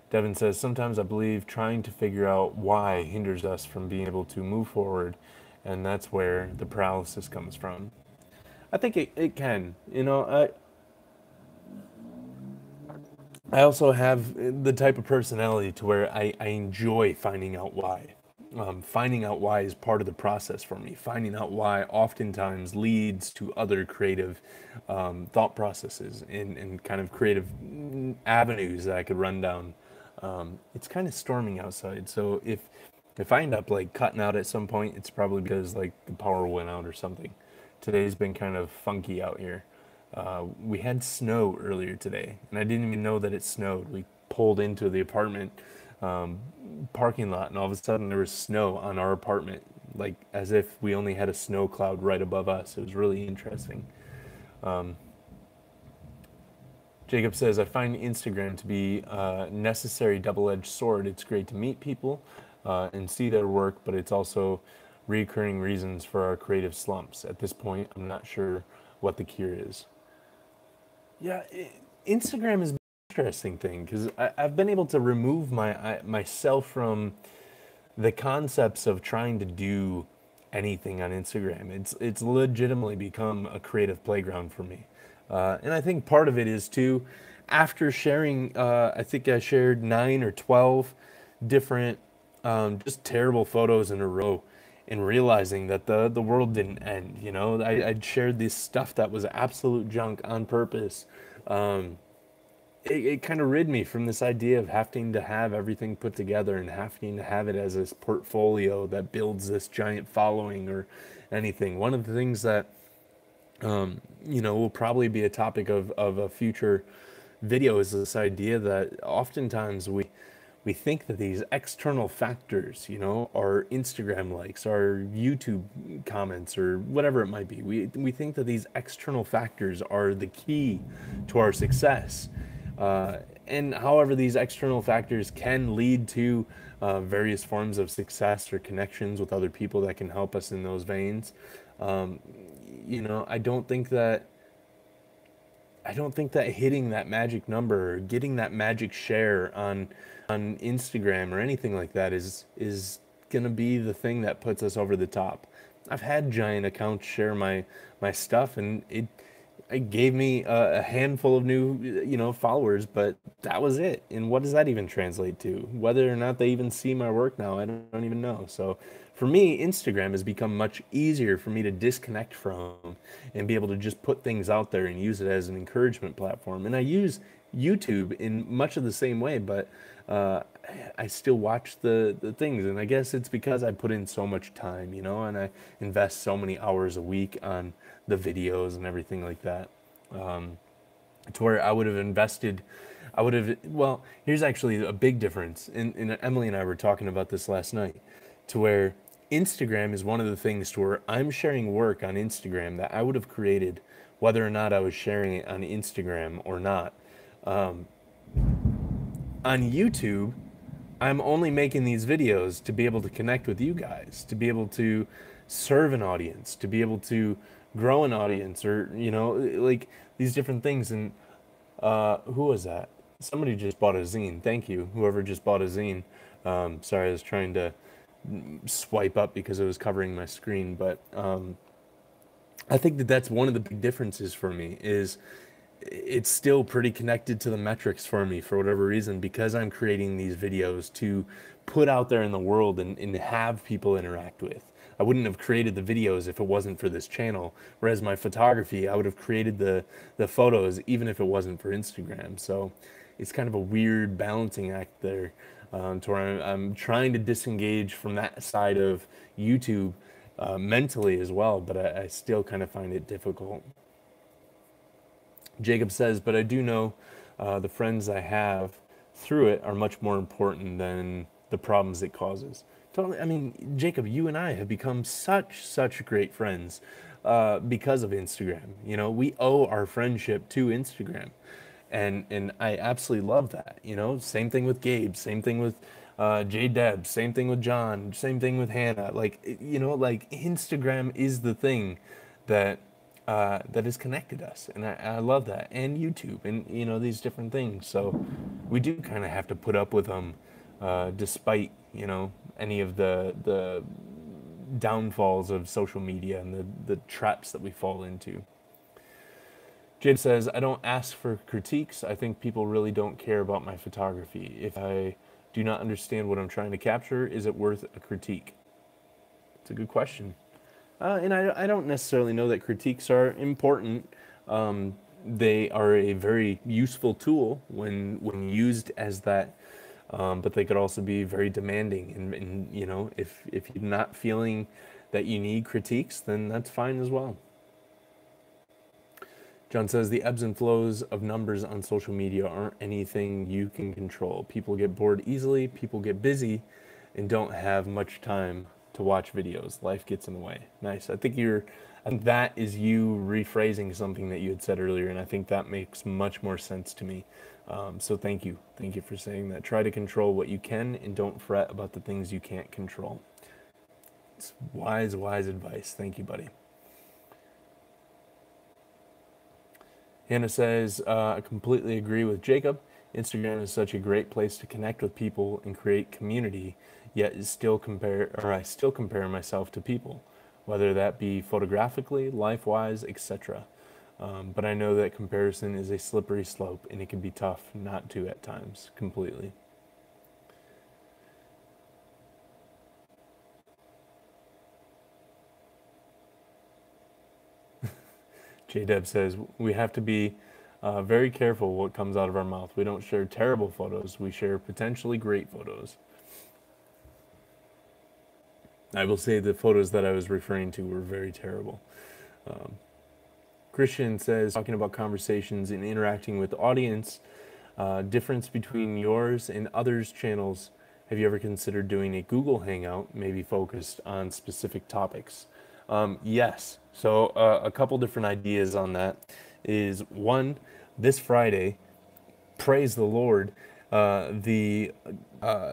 Devin says, "Sometimes I believe trying to figure out why hinders us from being able to move forward, and that's where the paralysis comes from." I think it can. You know, I also have the type of personality to where I enjoy finding out why. Finding out why is part of the process for me. Finding out why oftentimes leads to other creative thought processes and kind of creative avenues that I could run down. It's kind of storming outside, so if I end up like cutting out at some point, it's probably because like the power went out or something. Today's been kind of funky out here. We had snow earlier today, and I didn't even know that it snowed. We pulled into the apartment parking lot, and all of a sudden there was snow on our apartment, like as if we only had a snow cloud right above us. It was really interesting. Jacob says, "I find Instagram to be a necessary double-edged sword. It's great to meet people and see their work, but it's also recurring reasons for our creative slumps. At this point, I'm not sure what the cure is." Yeah, Instagram is an interesting thing because I've been able to remove myself from the concepts of trying to do anything on Instagram. It's legitimately become a creative playground for me, and I think part of it is too. After sharing, I think I shared 9 or 12 different just terrible photos in a row, and realizing that the world didn't end. You know, I'd shared this stuff that was absolute junk on purpose, it kind of rid me from this idea of having to have everything put together and having to have it as this portfolio that builds this giant following or anything. One of the things that will probably be a topic of a future video is this idea that oftentimes we think that these external factors, our Instagram likes, our YouTube comments, or whatever it might be, we think that these external factors are the key to our success. And however, these external factors can lead to various forms of success or connections with other people that can help us in those veins. Um, I don't think that hitting that magic number or getting that magic share on Instagram or anything like that is gonna be the thing that puts us over the top. I've had giant accounts share my stuff, and it gave me a handful of new followers, but that was it. And what does that even translate to? Whether or not they even see my work now, I don't even know. So for me, Instagram has become much easier for me to disconnect from and be able to just put things out there and use it as an encouragement platform. And I use YouTube in much of the same way, but uh, I still watch the things. And I guess it's because I put in so much time, and I invest so many hours a week on the videos and everything like that. Um, to where I would have invested, well, here's actually a big difference. And Emily and I were talking about this last night, to where Instagram is one of the things to where I'm sharing work on Instagram that I would have created whether or not I was sharing it on Instagram or not. Um, on YouTube, I'm only making these videos to be able to connect with you guys, to be able to serve an audience, to be able to grow an audience, or like these different things. And who was that? Somebody just bought a zine. Thank you, whoever just bought a zine. Sorry, I was trying to swipe up because it was covering my screen, but I think that that's one of the big differences for me is it's still pretty connected to the metrics for me for whatever reason, because I'm creating these videos to put out there in the world and have people interact with. I wouldn't have created the videos if it wasn't for this channel. Whereas my photography, I would have created the photos even if it wasn't for Instagram. So it's kind of a weird balancing act there, to where I'm trying to disengage from that side of YouTube mentally as well, but I still kind of find it difficult. Jacob says, but I do know the friends I have through it are much more important than the problems it causes. Totally. I mean, Jacob, you and I have become such great friends because of Instagram. We owe our friendship to Instagram, and I absolutely love that. Same thing with Gabe, same thing with J Deb, same thing with John, same thing with Hannah. Like Instagram is the thing that that has connected us, and I love that, and YouTube, and these different things. So we do kind of have to put up with them, despite any of the downfalls of social media and the traps that we fall into. Jade says, I don't ask for critiques. I think people really don't care about my photography. If I do not understand what I'm trying to capture, is it worth a critique? It's a good question. And I don't necessarily know that critiques are important. They are a very useful tool when used as that, but they could also be very demanding. And if you're not feeling that you need critiques, then that's fine as well. John says the ebbs and flows of numbers on social media aren't anything you can control. People get bored easily, people get busy, and don't have much time to watch videos. Life gets in the way. Nice. I think that is you rephrasing something that you had said earlier, and I think that makes much more sense to me. So thank you. Thank you for saying that. Try to control what you can and don't fret about the things you can't control. It's wise advice. Thank you, buddy. Hannah says, I completely agree with Jacob. Instagram is such a great place to connect with people and create community, yet I still compare myself to people, whether that be photographically, life-wise, etc. But I know that comparison is a slippery slope, and it can be tough not to at times, completely. J-Deb says, we have to be very careful what comes out of our mouth. We don't share terrible photos. We share potentially great photos. I will say the photos that I was referring to were very terrible. Christian says, talking about conversations and interacting with the audience, difference between yours and others' channels. Have you ever considered doing a Google Hangout, maybe focused on specific topics? Yes. So a couple different ideas on that is one, this Friday, praise the Lord, the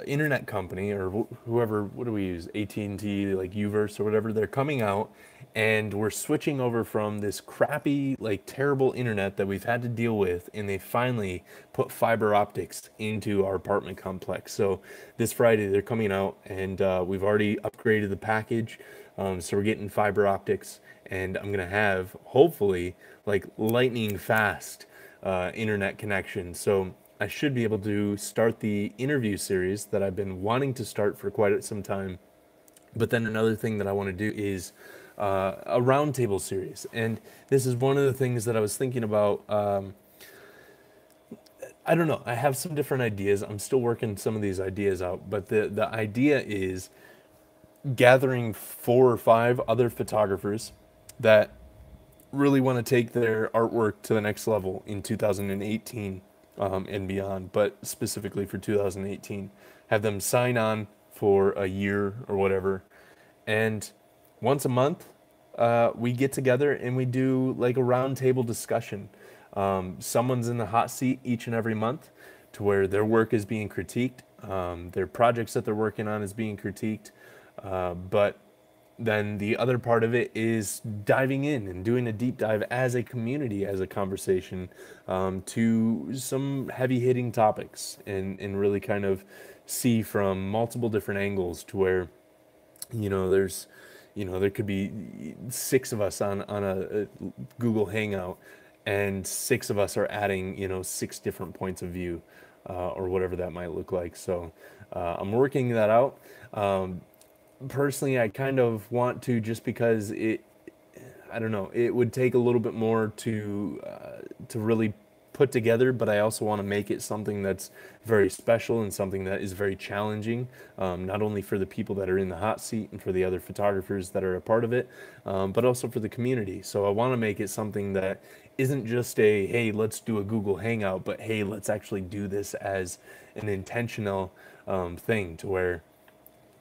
internet company or whoever, what do we use, AT&T, like Uverse or whatever, they're coming out and we're switching over from this crappy, like terrible internet that we've had to deal with, and they finally put fiber optics into our apartment complex. So this Friday they're coming out and we've already upgraded the package. So we're getting fiber optics, and I'm gonna have hopefully like lightning fast internet connection. So I should be able to start the interview series that I've been wanting to start for quite some time. But then another thing that I want to do is a roundtable series, and this is one of the things that I was thinking about. I don't know. I have some different ideas. I'm still working some of these ideas out, but the idea is gathering 4 or 5 other photographers that really want to take their artwork to the next level in 2018 and beyond, but specifically for 2018, have them sign on for a year or whatever, and once a month we get together and we do like a roundtable discussion. Someone's in the hot seat each and every month to where their work is being critiqued, their projects that they're working on is being critiqued, but then the other part of it is diving in and doing a deep dive as a community, as a conversation, to some heavy hitting topics, and really kind of see from multiple different angles to where, there's, there could be 6 of us on a Google Hangout, and 6 of us are adding, 6 different points of view, or whatever that might look like. So I'm working that out. Personally, I kind of want to, just because I don't know, it would take a little bit more to really put together, but I also want to make it something that's very special and something that is very challenging, not only for the people that are in the hot seat and for the other photographers that are a part of it, but also for the community. So I want to make it something that isn't just a, hey, let's do a Google Hangout, but hey, let's actually do this as an intentional thing, to where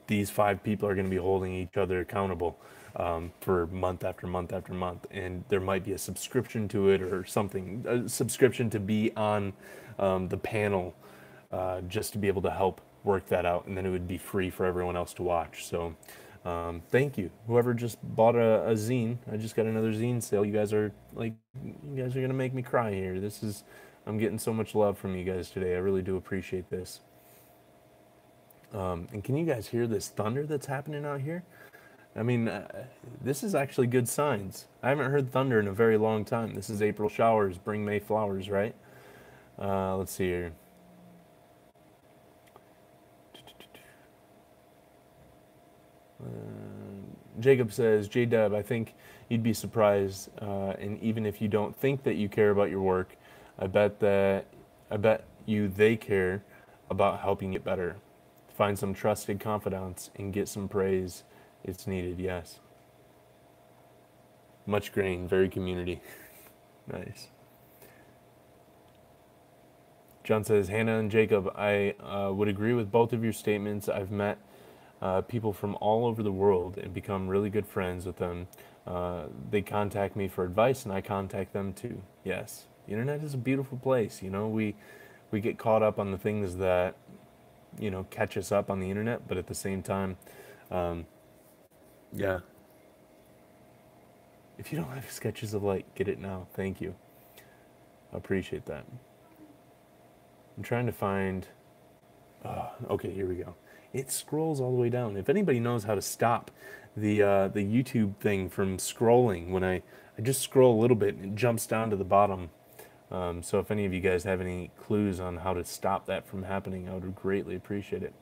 these 5 people are going to be holding each other accountable for month after month after month, and there might be a subscription to it or something, a subscription to be on the panel, just to be able to help work that out, and then it would be free for everyone else to watch. So thank you, whoever just bought a zine. I just got another zine sale. You guys are gonna make me cry here. I'm getting so much love from you guys today. I really do appreciate this. And can you guys hear this thunder that's happening out here? I mean, this is actually good signs. I haven't heard thunder in a very long time. This is April showers, bring May flowers, right? Let's see here. Jacob says, J-Dub, I think you'd be surprised, and even if you don't think that you care about your work, I bet you they care about helping it better. Find some trusted confidants and get some praise. It's needed, yes. Much grain, very community. Nice. John says, Hannah and Jacob, I would agree with both of your statements. I've met people from all over the world and become really good friends with them. They contact me for advice and I contact them too. Yes, the internet is a beautiful place. We get caught up on the things that catch us up on the internet, but at the same time, yeah. If you don't have sketches of light, get it now. Thank you. I appreciate that. I'm trying to find. Okay, here we go. It scrolls all the way down. If anybody knows how to stop the YouTube thing from scrolling, when I just scroll a little bit and it jumps down to the bottom. So if any of you guys have any clues on how to stop that from happening, I would greatly appreciate it.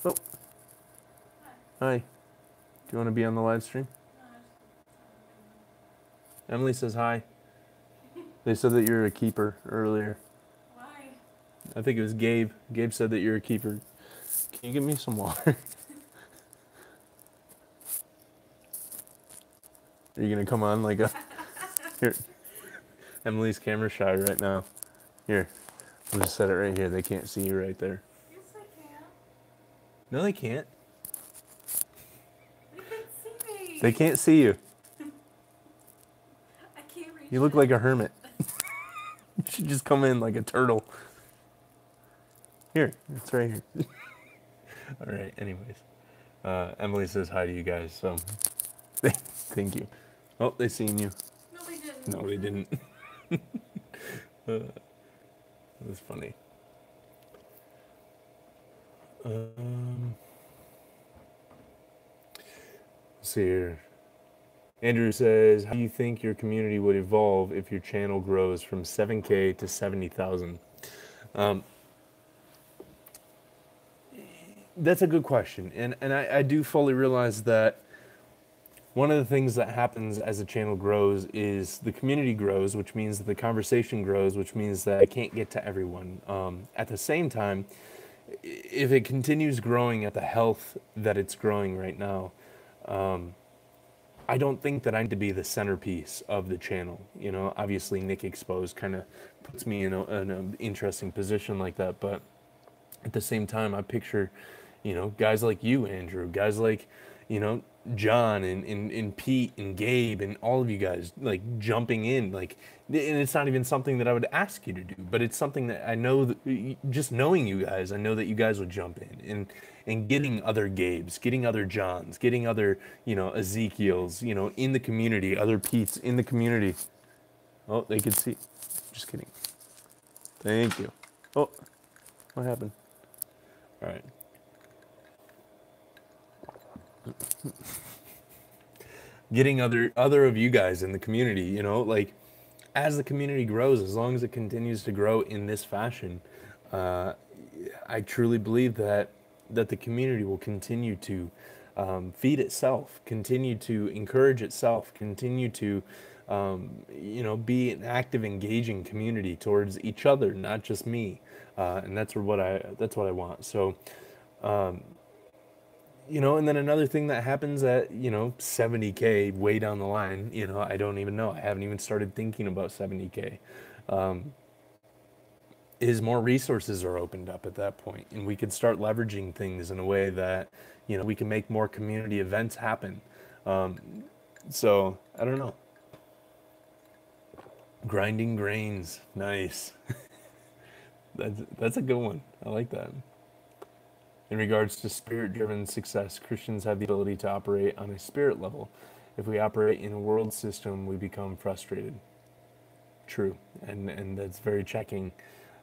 Oh. Hi. Do you want to be on the live stream? Emily says hi. They said that you're a keeper earlier. Why? I think it was Gabe. Gabe said that you're a keeper. Can you give me some water? Are you gonna come on like a... Here. Emily's camera shy right now. Here. I'll just set it right here. They can't see you right there. Yes, I can. No, they can't. They can see me. They can't see you. I can't reach You look it. like a hermit. You should just come in like a turtle. Here, it's right here. All right, anyways. Emily says hi to you guys, so thank you. Oh, they seen you. No, they didn't. No, they didn't. It was funny. Let's see here. Andrew says, how do you think your community would evolve if your channel grows from 7K to 70,000? That's a good question. And I do fully realize that one of the things that happens as the channel grows is the community grows, which means that the conversation grows, which means that I can't get to everyone. At the same time, if it continues growing at the health that it's growing right now, I don't think that I need to be the centerpiece of the channel. You know, obviously Nick Exposed kind of puts me in an interesting position like that, but at the same time, I picture, you know, guys like you, Andrew, guys like, you know, John and Pete and Gabe and all of you guys like jumping in, like, and it's not even something that I would ask you to do, but it's something that I know that just knowing you guys, I know that you guys would jump in and getting other Gabes, getting other Johns, getting other, you know, Ezekiels, you know, in the community, other Pete's in the community. Oh, they could see. Just kidding. Thank you. Oh, what happened? All right. Getting other of you guys in the community, you know, like as the community grows, as long as it continues to grow in this fashion, I truly believe that the community will continue to feed itself, continue to encourage itself, continue to you know, be an active, engaging community towards each other, not just me, and that's what I want. So. You know, and then another thing that happens at, you know, 70K way down the line, you know, I don't even know. I haven't even started thinking about 70K. Is more resources are opened up at that point, and we can start leveraging things in a way that, you know, we can make more community events happen. So I don't know. Grinding grains, nice. That's a good one. I like that. In regards to spirit-driven success, Christians have the ability to operate on a spirit level. If we operate in a world system, we become frustrated. True, and that's very checking.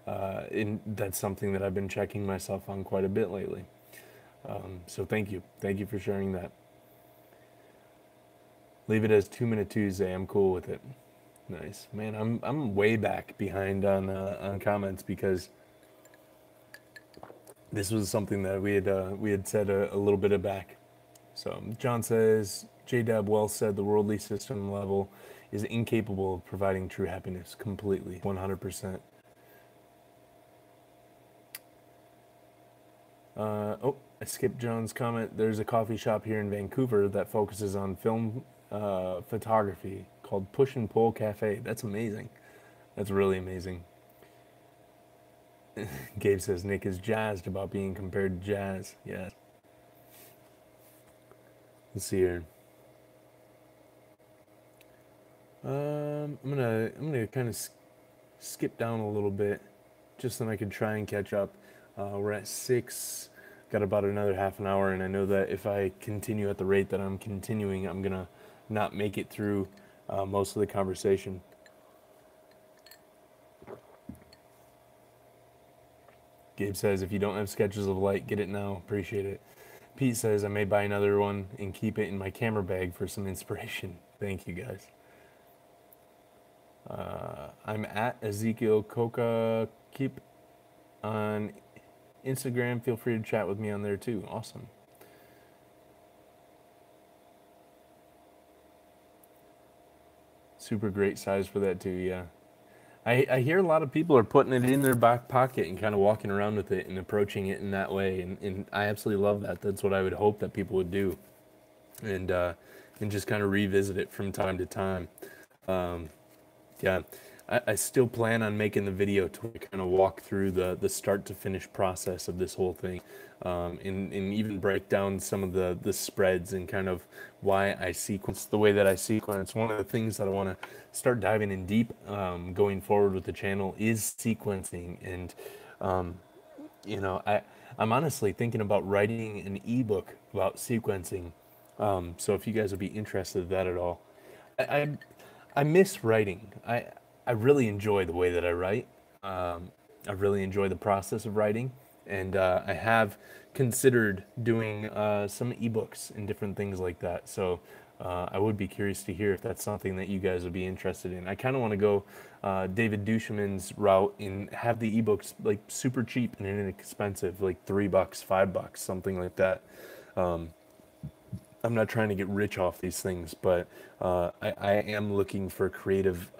That's something that I've been checking myself on quite a bit lately. So thank you for sharing that. Leave it as 2-Minute Tuesday. I'm cool with it. Nice, man. I'm way back behind on comments because this was something that we had said a little bit back. So John says, J-Dab well said, the worldly system level is incapable of providing true happiness completely, 100%. Oh, I skipped John's comment. There's a coffee shop here in Vancouver that focuses on film photography called Push and Pull Cafe. That's amazing. That's really amazing. Gabe says Nick is jazzed about being compared to jazz. Yes. Let's see here. I'm gonna kind of skip down a little bit, just so I can try and catch up. We're at 6. Got about another half an hour, and I know that if I continue at the rate that I'm continuing, I'm gonna not make it through most of the conversation. Gabe says, if you don't have sketches of light, get it now. Appreciate it. Pete says, I may buy another one and keep it in my camera bag for some inspiration. Thank you, guys. I'm at Ezekiel Coca Keep on Instagram. Feel free to chat with me on there too. Awesome. Super great size for that too. Yeah. I hear a lot of people are putting it in their back pocket and kind of walking around with it and approaching it in that way, and I absolutely love that. That's what I would hope that people would do, and uh, and just kind of revisit it from time to time. Um, yeah, I still plan on making the video to kind of walk through the start to finish process of this whole thing, and even break down some of the spreads and kind of why I sequence the way that I sequence. One of the things that I want to start diving in deep going forward with the channel is sequencing, and I'm honestly thinking about writing an ebook about sequencing. So if you guys would be interested in that at all, I, I I miss writing. I really enjoy the way that I write. I really enjoy the process of writing, and I have considered doing some ebooks and different things like that. So I would be curious to hear if that's something that you guys would be interested in. I kind of want to go David Duchemin's route and have the ebooks like super cheap and inexpensive, like $3, $5, something like that. I'm not trying to get rich off these things, but I am looking for creative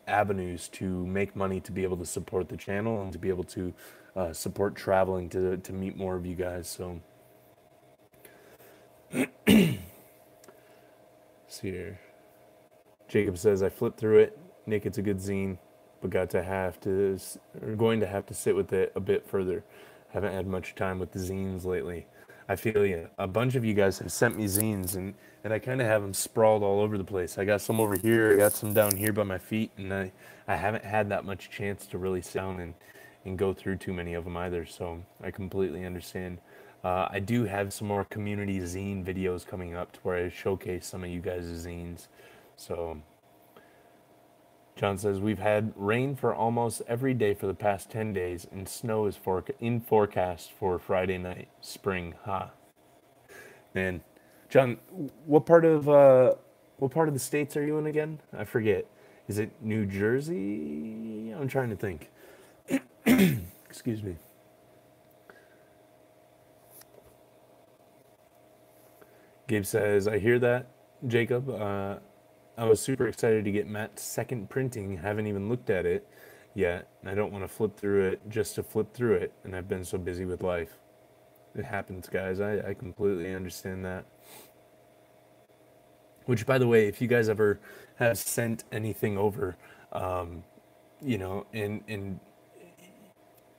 avenues to make money to be able to support the channel and to be able to support traveling to meet more of you guys. So, see here. Jacob says, I flipped through it. Nick, it's a good zine, but going to have to sit with it a bit further. Haven't had much time with the zines lately. I feel you. A bunch of you guys have sent me zines, and I kind of have them sprawled all over the place. I got some over here, I got some down here by my feet, and I haven't had that much chance to really sit down and go through too many of them either, so I completely understand. I do have some more community zine videos coming up to where I showcase some of you guys' zines. So, John says, we've had rain for almost every day for the past 10 days, and snow is in forecast for Friday night. Spring, ha. Man, John, what part of the States are you in again? I forget. Is it New Jersey? I'm trying to think. Excuse me. Gabe says, I hear that, Jacob. I was super excited to get Matt's second printing. Haven't even looked at it yet. I don't want to flip through it just to flip through it, and I've been so busy with life. It happens, guys. I completely understand that. Which, by the way, if you guys ever have sent anything over, and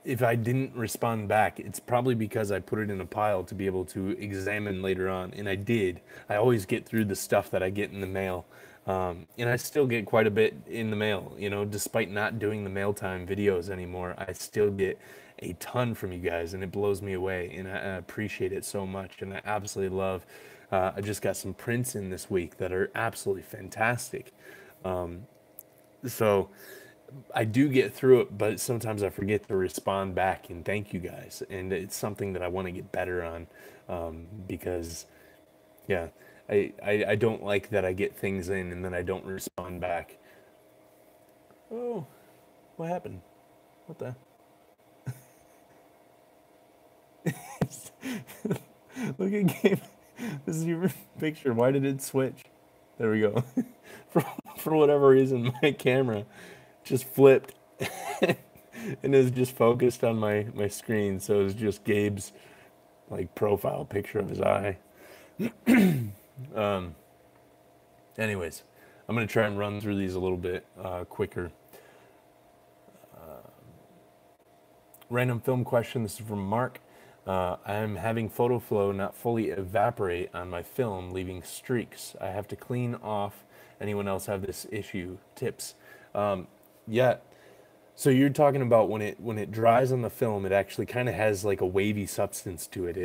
if I didn't respond back, it's probably because I put it in a pile to be able to examine later on, and I did. I always get through the stuff that I get in the mail, and I still get quite a bit in the mail. Despite not doing the mail time videos anymore, I still get a ton from you guys, and it blows me away, and I appreciate it so much, and I absolutely love. I just got some prints in this week that are absolutely fantastic. So I do get through it, but sometimes I forget to respond back and thank you guys. And it's something that I want to get better on, because, yeah, I don't like that I get things in and then I don't respond back. Oh, what happened? What the? Look at Gabe. This is your picture. Why did it switch? There we go. For whatever reason, my camera just flipped and is just focused on my screen, so it's just Gabe's like profile picture of his eye. Anyways, I'm gonna try and run through these a little bit quicker. Random film question. This is from Mark. I'm having photo flow not fully evaporate on my film, leaving streaks. I have to clean off. Anyone else have this issue? Tips? Yeah. So you're talking about when it dries on the film, it actually kind of has like a wavy substance to it.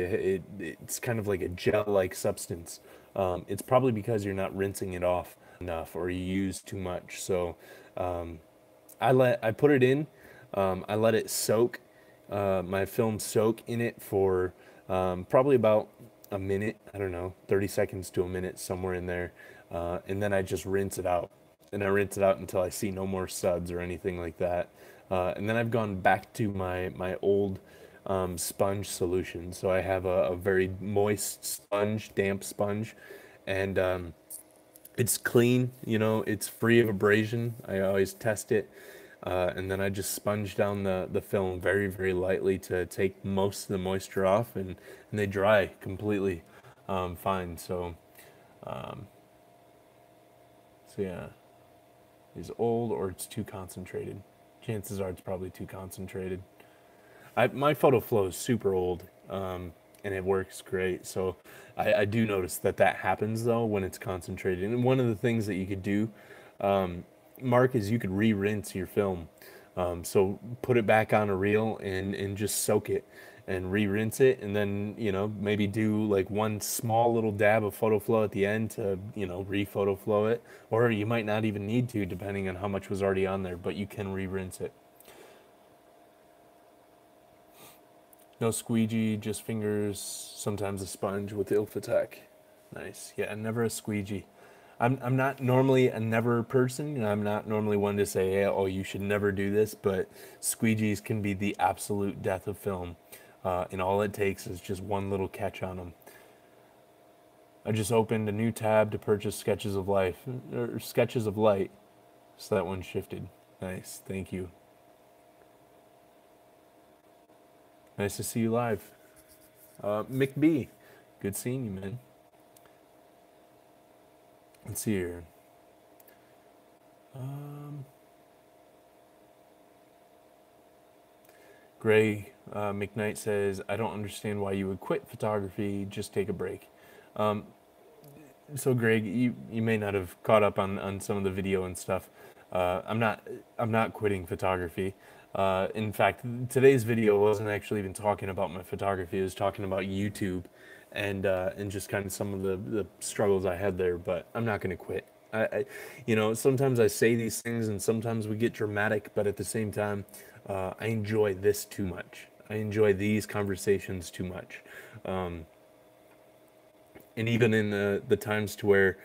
It's kind of like a gel-like substance. It's probably because you're not rinsing it off enough or you use too much. So I put it in. I let it soak. My film soak in it for probably about a minute. I don't know, 30 seconds to a minute, somewhere in there. And then I just rinse it out. And I rinse it out until I see no more suds or anything like that. And then I've gone back to my old sponge solution. So I have a very moist sponge, damp sponge, and It's clean, you know, it's free of abrasion. I always test it. And then I just sponge down the film very, very lightly to take most of the moisture off, and they dry completely fine. So yeah, it's old or it's too concentrated. Chances are it's probably too concentrated. My photo flow is super old, and it works great. So I do notice that that happens though when it's concentrated. And one of the things that you could do, Mark, is you could re-rinse your film. So put it back on a reel and just soak it and re-rinse it, and then maybe do like one small little dab of photo flow at the end to re-photo flow it, or you might not even need to depending on how much was already on there, but you can re-rinse it. No squeegee, just fingers, sometimes a sponge with Ilfatech. Nice. Yeah, never a squeegee. I'm not normally a never person. I'm not normally one to say, hey, oh, you should never do this, but squeegees can be the absolute death of film. And all it takes is just one little catch on them. I just opened a new tab to purchase Sketches of Life, or Sketches of Light, so that one shifted. Nice, thank you. Nice to see you live. Mick B, good seeing you, man. Let's see here. Gray McKnight says, I don't understand why you would quit photography, just take a break. So Greg, you may not have caught up on some of the video and stuff. I'm not quitting photography. In fact, today's video wasn't actually even talking about my photography. It was talking about YouTube and just kind of some of the struggles I had there. But I'm not going to quit. Sometimes I say these things and sometimes we get dramatic, but at the same time, I enjoy this too much. I enjoy these conversations too much. And even in the times to where,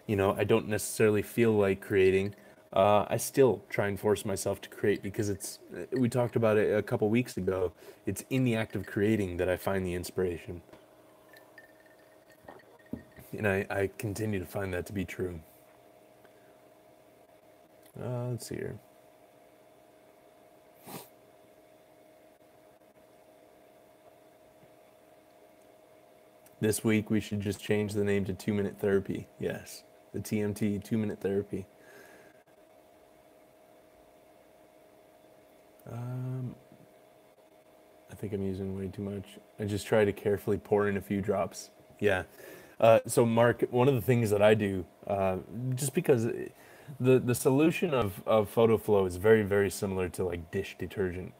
I don't necessarily feel like creating, I still try and force myself to create because we talked about it a couple weeks ago. It's in the act of creating that I find the inspiration. And I continue to find that to be true. Let's see here. This week we should just change the name to 2 Minute Therapy. Yes, the TMT, 2 Minute Therapy. I think I'm using way too much. I just try to carefully pour in a few drops. Yeah. So Mark, one of the things that I do, just because the solution of photo flow is very, very similar to like dish detergent.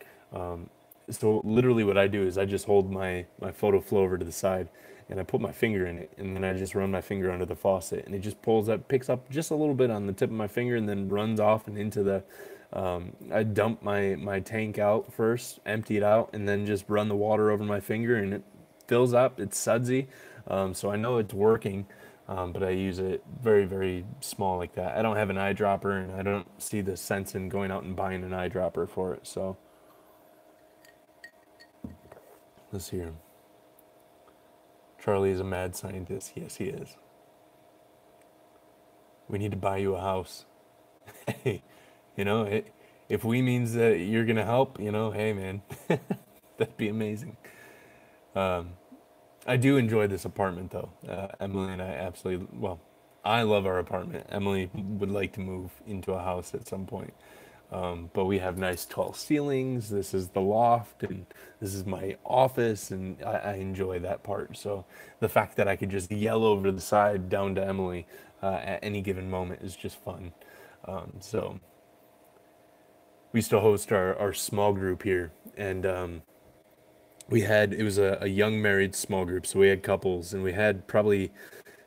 So literally what I do is I just hold my photo flow over to the side and I put my finger in it, and then I just run my finger under the faucet, and it just picks up just a little bit on the tip of my finger and then runs off and into the I dump my tank out first, empty it out, and then just run the water over my finger, and it fills up. It's sudsy, so I know it's working, but I use it very, very small like that. I don't have an eyedropper, and I don't see the sense in going out and buying an eyedropper for it. So let's hear him. Charlie is a mad scientist. Yes, he is. We need to buy you a house. Hey, if we means that you're gonna help, hey man, that'd be amazing. I do enjoy this apartment though. Emily and I absolutely, well, I love our apartment. Emily would like to move into a house at some point. But we have nice tall ceilings. This is the loft, and this is my office, and I enjoy that part. So the fact that I could just yell over the side down to Emily at any given moment is just fun. So we used to host our small group here, and it was a young married small group, so we had couples, and we had probably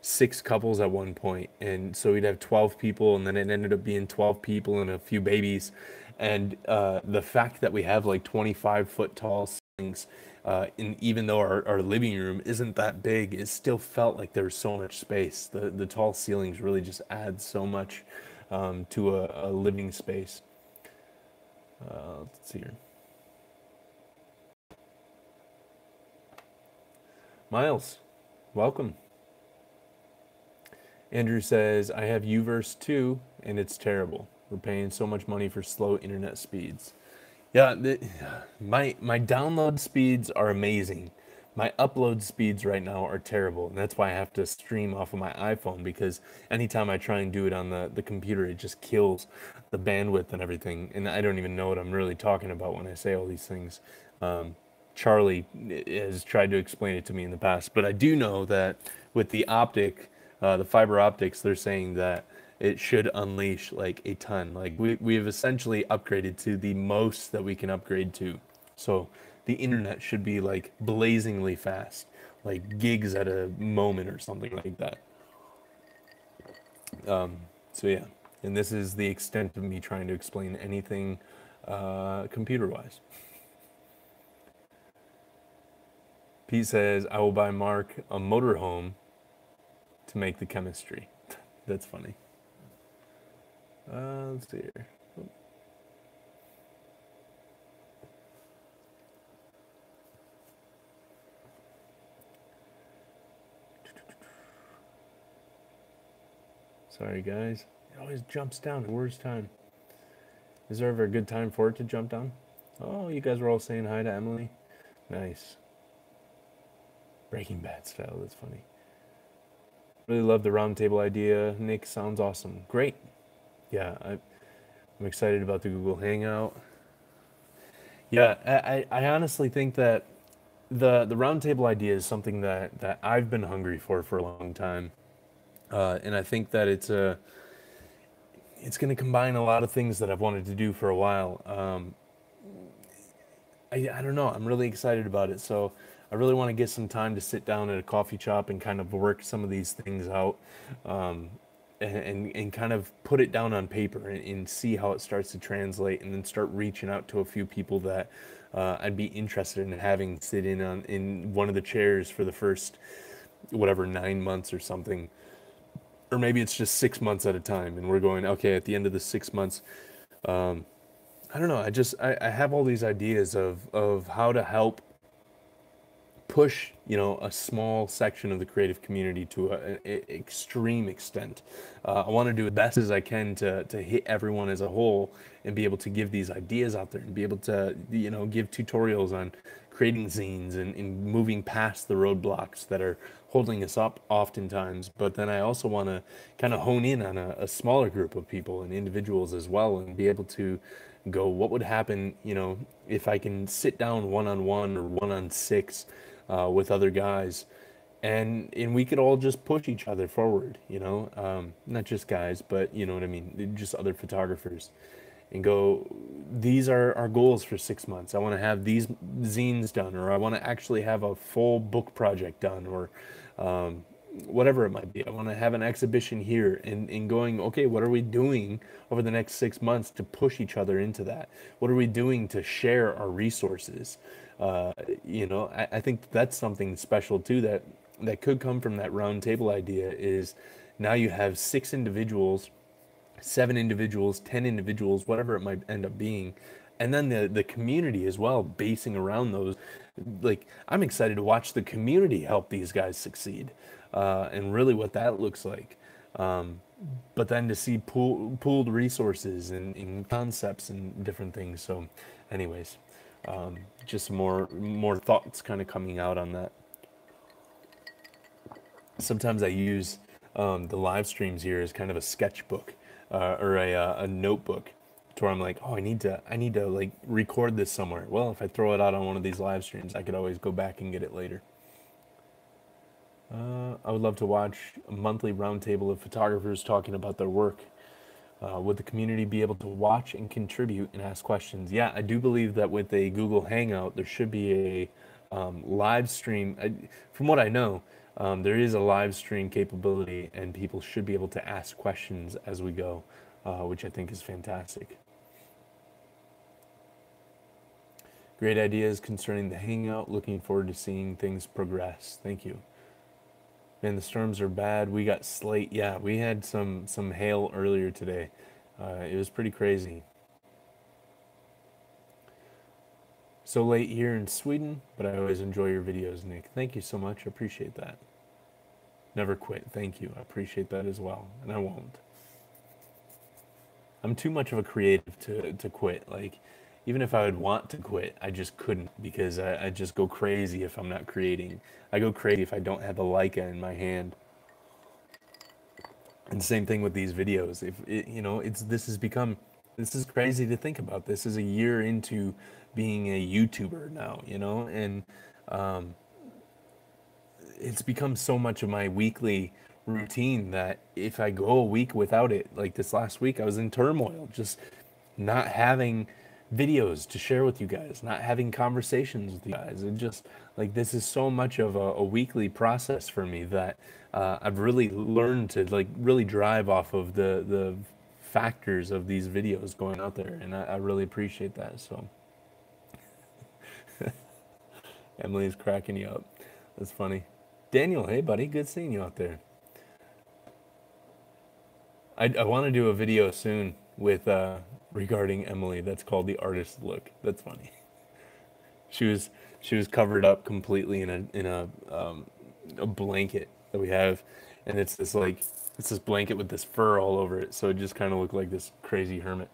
6 couples at one point, and so we'd have 12 people, and then it ended up being 12 people and a few babies. And the fact that we have like 25-foot tall ceilings, and even though our living room isn't that big, it still felt like there was so much space. The tall ceilings really just add so much to a living space. Let's see here. Miles, welcome. Andrew says, I have Uverse too, and it's terrible. We're paying so much money for slow internet speeds. Yeah, my download speeds are amazing. My upload speeds right now are terrible, and that's why I have to stream off of my iPhone, because anytime I try and do it on the computer, it just kills the bandwidth and everything. And I don't even know what I'm really talking about when I say all these things. Charlie has tried to explain it to me in the past, but I do know that with the fiber optics, they're saying that it should unleash like a ton. Like we've essentially upgraded to the most that we can upgrade to. So the internet should be like blazingly fast, like gigs at a moment or something like that. So yeah, and this is the extent of me trying to explain anything computer-wise. Pete says, I will buy Mark a motorhome to make the chemistry. That's funny. Let's see here. Sorry, guys. It always jumps down at the worst time. Is there ever a good time for it to jump down? Oh, you guys were all saying hi to Emily. Nice. Breaking Bad style. That's funny. Really love the roundtable idea. Nick, sounds awesome. Great. Yeah, I'm excited about the Google Hangout. Yeah, I honestly think that the roundtable idea is something that I've been hungry for a long time, and I think that it's going to combine a lot of things that I've wanted to do for a while. I don't know. I'm really excited about it. So I really want to get some time to sit down at a coffee shop and kind of work some of these things out, and kind of put it down on paper and see how it starts to translate, and then start reaching out to a few people that I'd be interested in having sit in one of the chairs for the first whatever 9 months or something, or maybe it's just 6 months at a time, and we're going, okay, at the end of the 6 months, I don't know. I have all these ideas of how to help push, a small section of the creative community to an extreme extent. I want to do the best as I can to hit everyone as a whole, and be able to give these ideas out there, and be able to, give tutorials on creating zines, and moving past the roadblocks that are holding us up oftentimes. But then I also want to kind of hone in on a smaller group of people and individuals as well, and be able to go, what would happen, if I can sit down one-on-one or one-on-six with other guys, and we could all just push each other forward, not just guys, but you know what I mean, just other photographers, and go, these are our goals for 6 months. I want to have these zines done, or I want to actually have a full book project done, or whatever it might be. I want to have an exhibition here, and going, okay, what are we doing over the next 6 months to push each other into that? What are we doing to share our resources? I think that's something special too, that could come from that round table idea, is now you have 6 individuals, 7 individuals, 10 individuals, whatever it might end up being, and then the community as well, basing around those. Like, I'm excited to watch the community help these guys succeed, and really what that looks like. But then to see pooled resources and concepts and different things. So, anyways, just more thoughts kind of coming out on that. Sometimes I use the live streams here as kind of a sketchbook, or a notebook, to where I'm like, oh, I need to like record this somewhere. Well, if I throw it out on one of these live streams, I could always go back and get it later. I would love to watch a monthly roundtable of photographers talking about their work. Would the community be able to watch and contribute and ask questions? Yeah, I do believe that with a Google Hangout, there should be a live stream. From what I know, there is a live stream capability, and people should be able to ask questions as we go, which I think is fantastic. Great ideas concerning the Hangout. Looking forward to seeing things progress. Thank you. Man, the storms are bad. We got slate. Yeah, we had some hail earlier today. It was pretty crazy. So late here in Sweden, but I always enjoy your videos, Nick. Thank you so much. I appreciate that. Never quit. Thank you. I appreciate that as well. And I won't. I'm too much of a creative to quit. Like, even if I would want to quit, I just couldn't because I just go crazy if I'm not creating. I go crazy if I don't have a Leica in my hand. And same thing with these videos. If it, you know, it's this is crazy to think about. This is a year into being a YouTuber now, you know, and it's become so much of my weekly routine that if I go a week without it, like this last week, I was in turmoil, just not having videos to share with you guys, not having conversations with you guys. It just like this is so much of a weekly process for me that I've really learned to like really drive off of the factors of these videos going out there, and I really appreciate that. So Emily's cracking you up. That's funny. Daniel, hey buddy, good seeing you out there. I want to do a video soon with regarding Emily. That's called the artist look. That's funny. She was she was covered up completely in a blanket that we have, and it's this blanket with this fur all over it, so it just kind of looked like this crazy hermit.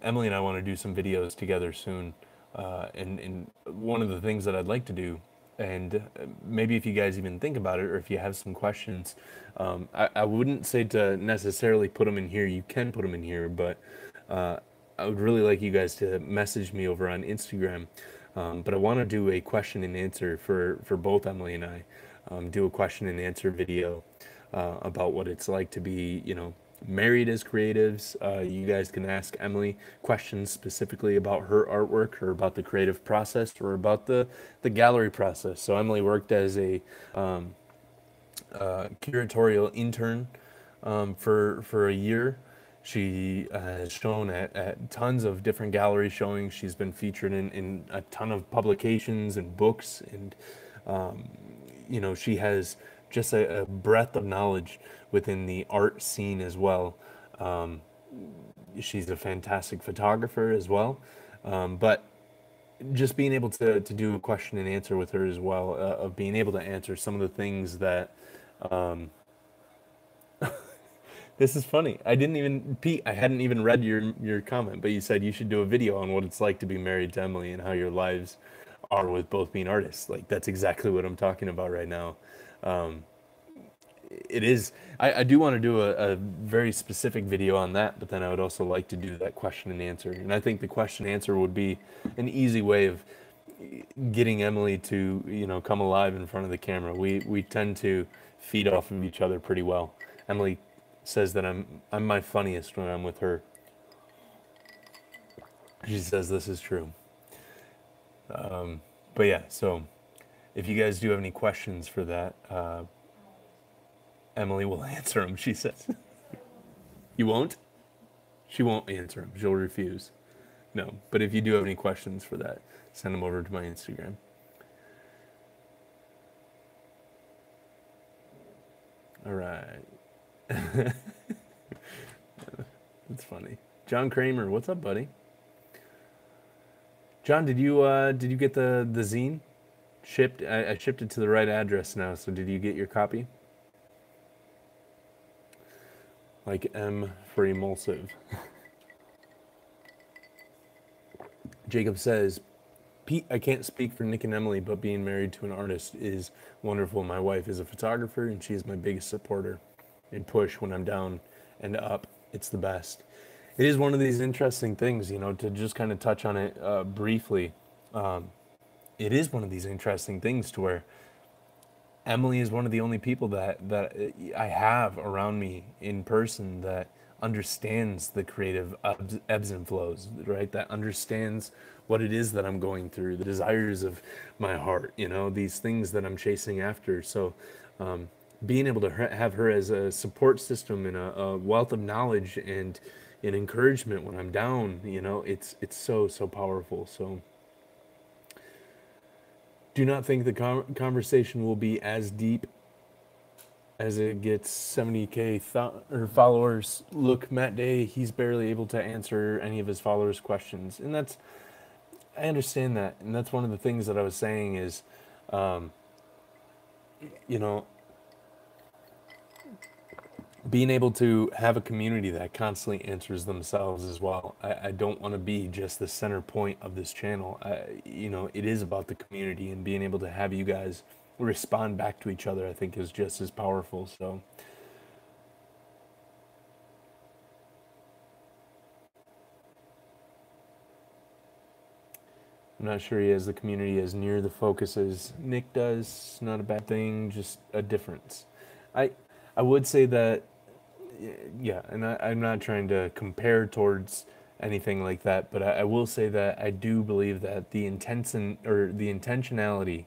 Emily and I want to do some videos together soon, and one of the things that I'd like to do, and maybe if you guys even think about it, or if you have some questions, I wouldn't say to necessarily put them in here. You can put them in here, but I would really like you guys to message me over on Instagram. But I want to do a question and answer for both Emily and I. Do a question and answer video about what it's like to be, you know, married as creatives. You guys can ask Emily questions specifically about her artwork or about the creative process or about the gallery process. So Emily worked as a curatorial intern for a year. She has shown at tons of different gallery showings. She's been featured in a ton of publications and books, and you know, she has just a breadth of knowledge within the art scene as well. She's a fantastic photographer as well, but just being able to do a question and answer with her as well, of being able to answer some of the things that this is funny. I didn't even Pete. I hadn't even read your comment, but you said you should do a video on what it's like to be married to Emily and how your lives are with both being artists. Like that's exactly what I'm talking about right now. It is. I do want to do a very specific video on that, but then I would also like to do that question and answer. And I think the question and answer would be an easy way of getting Emily to, you know, come alive in front of the camera. We tend to feed off of each other pretty well. Emily says that I'm my funniest when I'm with her. She says this is true. But yeah, so if you guys do have any questions for that, Emily will answer them, she says. You won't? She won't answer them. She'll refuse. No, but if you do have any questions for that, send them over to my Instagram. All right. That's funny. John Kramer, what's up, buddy? John, did you get the zine shipped? I shipped it to the right address now. So did you get your copy? Like M for emulsive. Jacob says, Pete, I can't speak for Nick and Emily, but being married to an artist is wonderful. My wife is a photographer, and she is my biggest supporter and push when I'm down and up. It's the best. It is one of these interesting things, you know, to just kind of touch on it briefly. It is one of these interesting things to where Emily is one of the only people that I have around me in person that understands the creative ebbs and flows, right? That understands what it is that I'm going through, the desires of my heart, you know, these things that I'm chasing after. So being able to have her as a support system and a wealth of knowledge and an encouragement when I'm down, you know, it's so powerful. So do not think the conversation will be as deep as it gets 70K or followers. Look, Matt Day, he's barely able to answer any of his followers' questions. And I understand that. And that's one of the things that I was saying is, you know, being able to have a community that constantly answers themselves as well. I don't want to be just the center point of this channel. It is about the community, and being able to have you guys respond back to each other, I think, is just as powerful. So, I'm not sure he has the community as near the focus as Nick does. Not a bad thing, just a difference. I I would say that, yeah, and I'm not trying to compare towards anything like that, but I will say that I do believe that the intentionality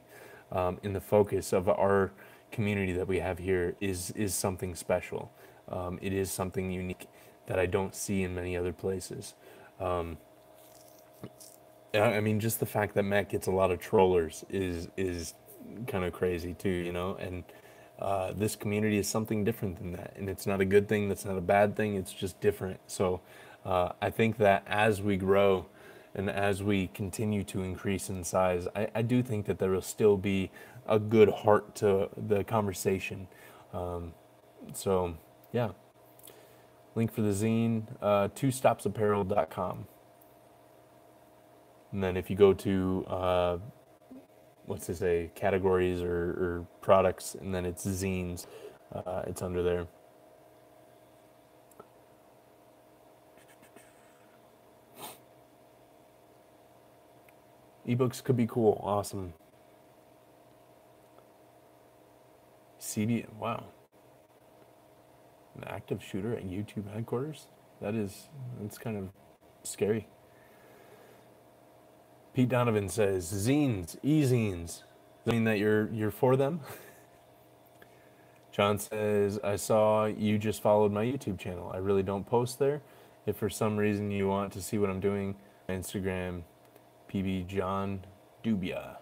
in the focus of our community that we have here is something special. It is something unique that I don't see in many other places. I mean, just the fact that Matt gets a lot of trollers is kind of crazy too, and this community is something different than that, and it's not a good thing. That's not a bad thing. It's just different. So I think that as we grow and as we continue to increase in size, I do think that there will still be a good heart to the conversation. So yeah, link for the zine, twostopsapparel.com. And then if you go to what's to say, categories or products, and then it's zines, it's under there. Ebooks could be cool. Awesome. CD, wow. An active shooter at YouTube headquarters? That's kind of scary. Pete Donovan says, zines, e-zines. Does that mean that you're for them? John says, I saw you just followed my YouTube channel. I really don't post there. If for some reason you want to see what I'm doing, Instagram, PB John Dubia.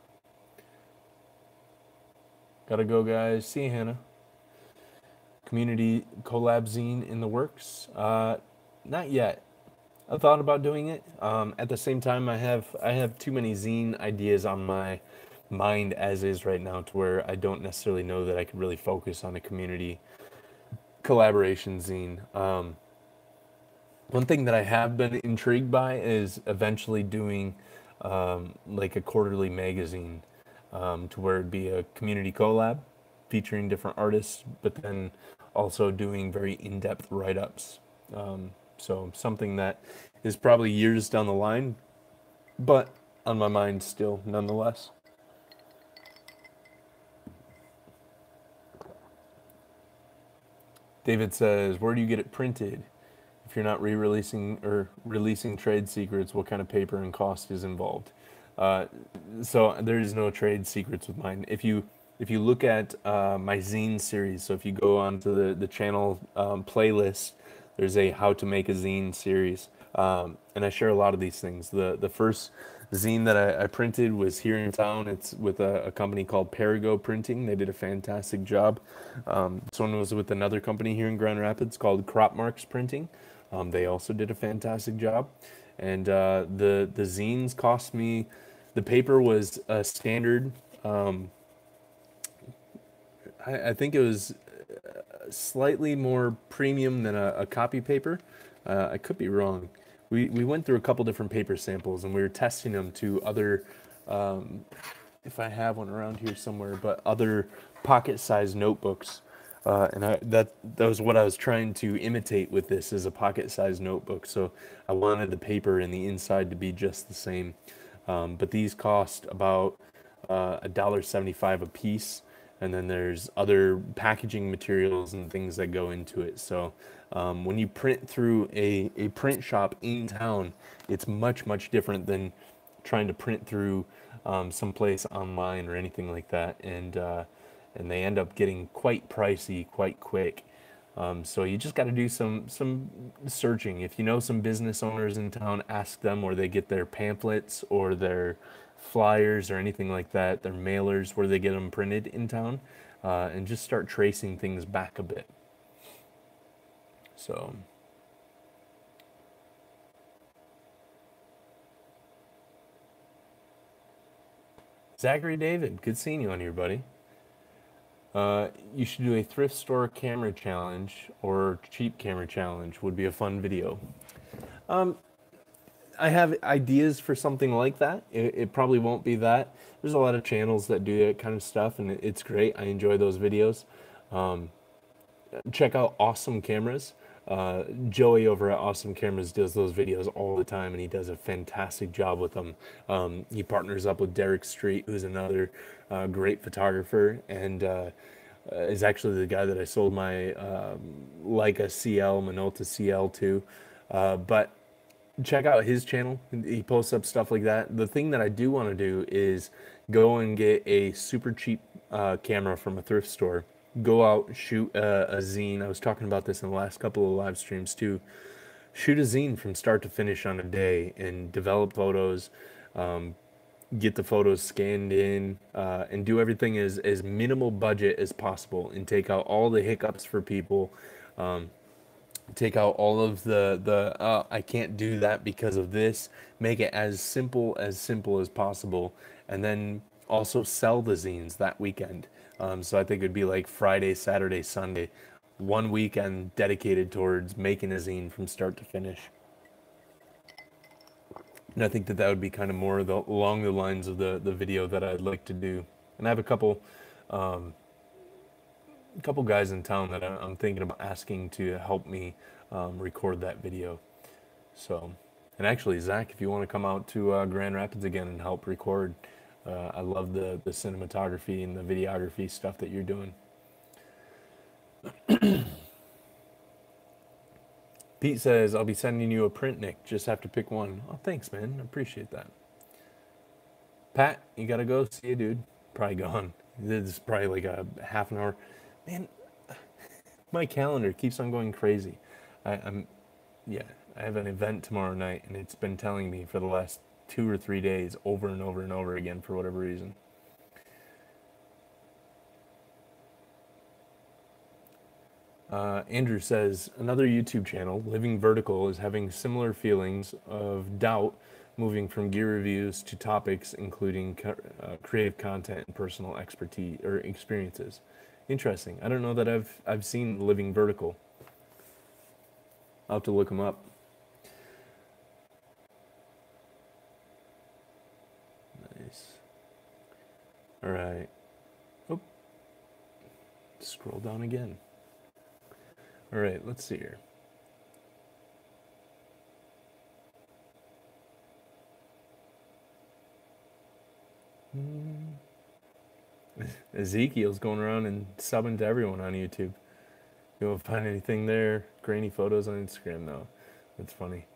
Gotta go, guys. See you, Hannah. Community collab zine in the works? Not yet. I thought about doing it. At the same time, I have too many zine ideas on my mind as is right now, to where I don't necessarily know that I could really focus on a community collaboration zine. One thing that I have been intrigued by is eventually doing like a quarterly magazine, to where it'd be a community collab featuring different artists, but then also doing very in-depth write-ups. So something that is probably years down the line, but on my mind still, nonetheless. David says, where do you get it printed? If you're not re-releasing or releasing trade secrets, what kind of paper and cost is involved? So there is no trade secrets with mine. If you look at my zine series, so if you go onto the channel playlist, there's a how to make a zine series, and I share a lot of these things. The first zine that I printed was here in town. It's with a company called Perigo Printing. They did a fantastic job. This one was with another company here in Grand Rapids called Crop Marks Printing. They also did a fantastic job. And the zines cost me, the paper was a standard, I think it was slightly more premium than a copy paper. I could be wrong. We went through a couple different paper samples, and we were testing them to other, if I have one around here somewhere, but other pocket-sized notebooks. That was what I was trying to imitate with this, is a pocket-sized notebook. So I wanted the paper and the inside to be just the same. But these cost about $1.75 a piece, and then there's other packaging materials and things that go into it. So when you print through a print shop in town, it's much different than trying to print through someplace online or anything like that, and they end up getting quite pricey quite quick. So you just got to do some searching. If you know some business owners in town, ask them where they get their pamphlets or their flyers or anything like that, their mailers, where they get them printed in town, and just start tracing things back a bit. So Zachary David, good seeing you on here, buddy. You should do a thrift store camera challenge or cheap camera challenge. Would be a fun video. I have ideas for something like that. It probably won't be that. There's a lot of channels that do that kind of stuff, and it's great. I enjoy those videos. Check out Awesome Cameras. Joey over at Awesome Cameras does those videos all the time, and he does a fantastic job with them. He partners up with Derek Street, who's another great photographer, and is actually the guy that I sold my Leica CL, Minolta CL to. But check out his channel. He posts up stuff like that. The thing that I do want to do is go and get a super cheap camera from a thrift store. Go out, shoot a zine. I was talking about this in the last couple of live streams too. Shoot a zine from start to finish on a day and develop photos, get the photos scanned in, and do everything as minimal budget as possible and take out all the hiccups for people. Take out all of the I can't do that because of this. Make it as simple as possible, and then also sell the zines that weekend. So I think it'd be like Friday, Saturday, Sunday, one weekend dedicated towards making a zine from start to finish. And I think that would be kind of more along the lines of the video that I'd like to do. And I have a couple guys in town that I'm thinking about asking to help me record that video. So, and actually, Zach, if you want to come out to Grand Rapids again and help record, I love the cinematography and the videography stuff that you're doing. Pete says, I'll be sending you a print, Nick. Just have to pick one. Oh, thanks, man. I appreciate that. Pat, you got to go. See you, dude. Probably gone. This is probably like a half an hour. Man, my calendar keeps on going crazy. I have an event tomorrow night, and it's been telling me for the last 2 or 3 days over and over and over again for whatever reason. Andrew says, another YouTube channel, Living Vertical, is having similar feelings of doubt moving from gear reviews to topics including creative content and personal expertise or experiences. Interesting. I don't know that I've seen Living Vertical. I'll have to look them up. Nice. All right. Oh. Scroll down again. All right, let's see here. Ezekiel's going around and subbing to everyone on YouTube. You won't find anything there. Grainy photos on Instagram, though. That's funny.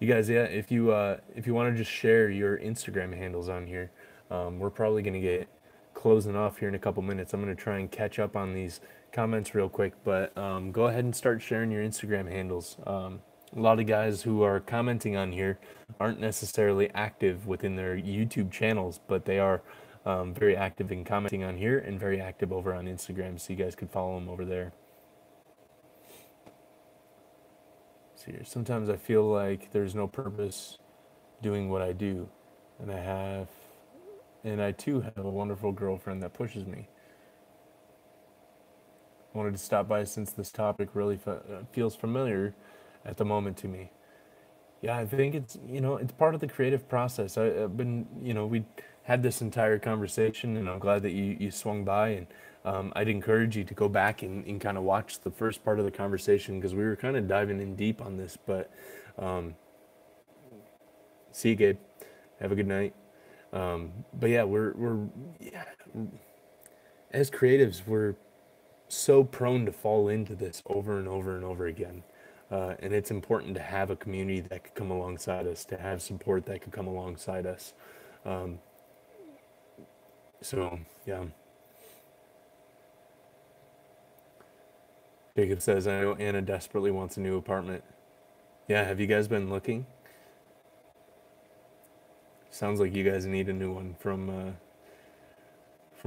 You guys, yeah, if you want to just share your Instagram handles on here, we're probably going to get closing off here in a couple minutes. I'm going to try and catch up on these comments real quick, but go ahead and start sharing your Instagram handles. A lot of guys who are commenting on here aren't necessarily active within their YouTube channels, but they are very active in commenting on here and very active over on Instagram, so you guys could follow them over there. See here. Sometimes I feel like there's no purpose doing what I do, and I too have a wonderful girlfriend that pushes me. I wanted to stop by since this topic really feels familiar at the moment to me. Yeah, I think it's part of the creative process. I've been, we had this entire conversation, and I'm glad that you swung by, and I'd encourage you to go back and kind of watch the first part of the conversation, because we were kind of diving in deep on this. But see you, Gabe. Have a good night. But yeah, as creatives, we're so prone to fall into this over and over and over again. And it's important to have a community that could come alongside us, to have support that could come alongside us. So, yeah. Jacob says, I know Anna desperately wants a new apartment. Yeah, have you guys been looking? Sounds like you guys need a new one from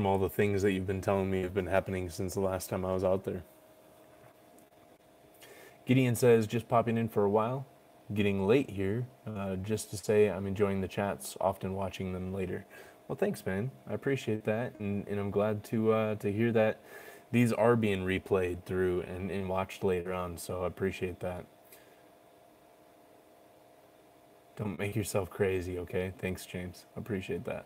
all the things that you've been telling me have been happening since the last time I was out there. Gideon says, just popping in for a while, getting late here, just to say I'm enjoying the chats, often watching them later. Well, thanks, man. I appreciate that, and I'm glad to hear that these are being replayed through and watched later on, so I appreciate that. Don't make yourself crazy, okay? Thanks, James. I appreciate that.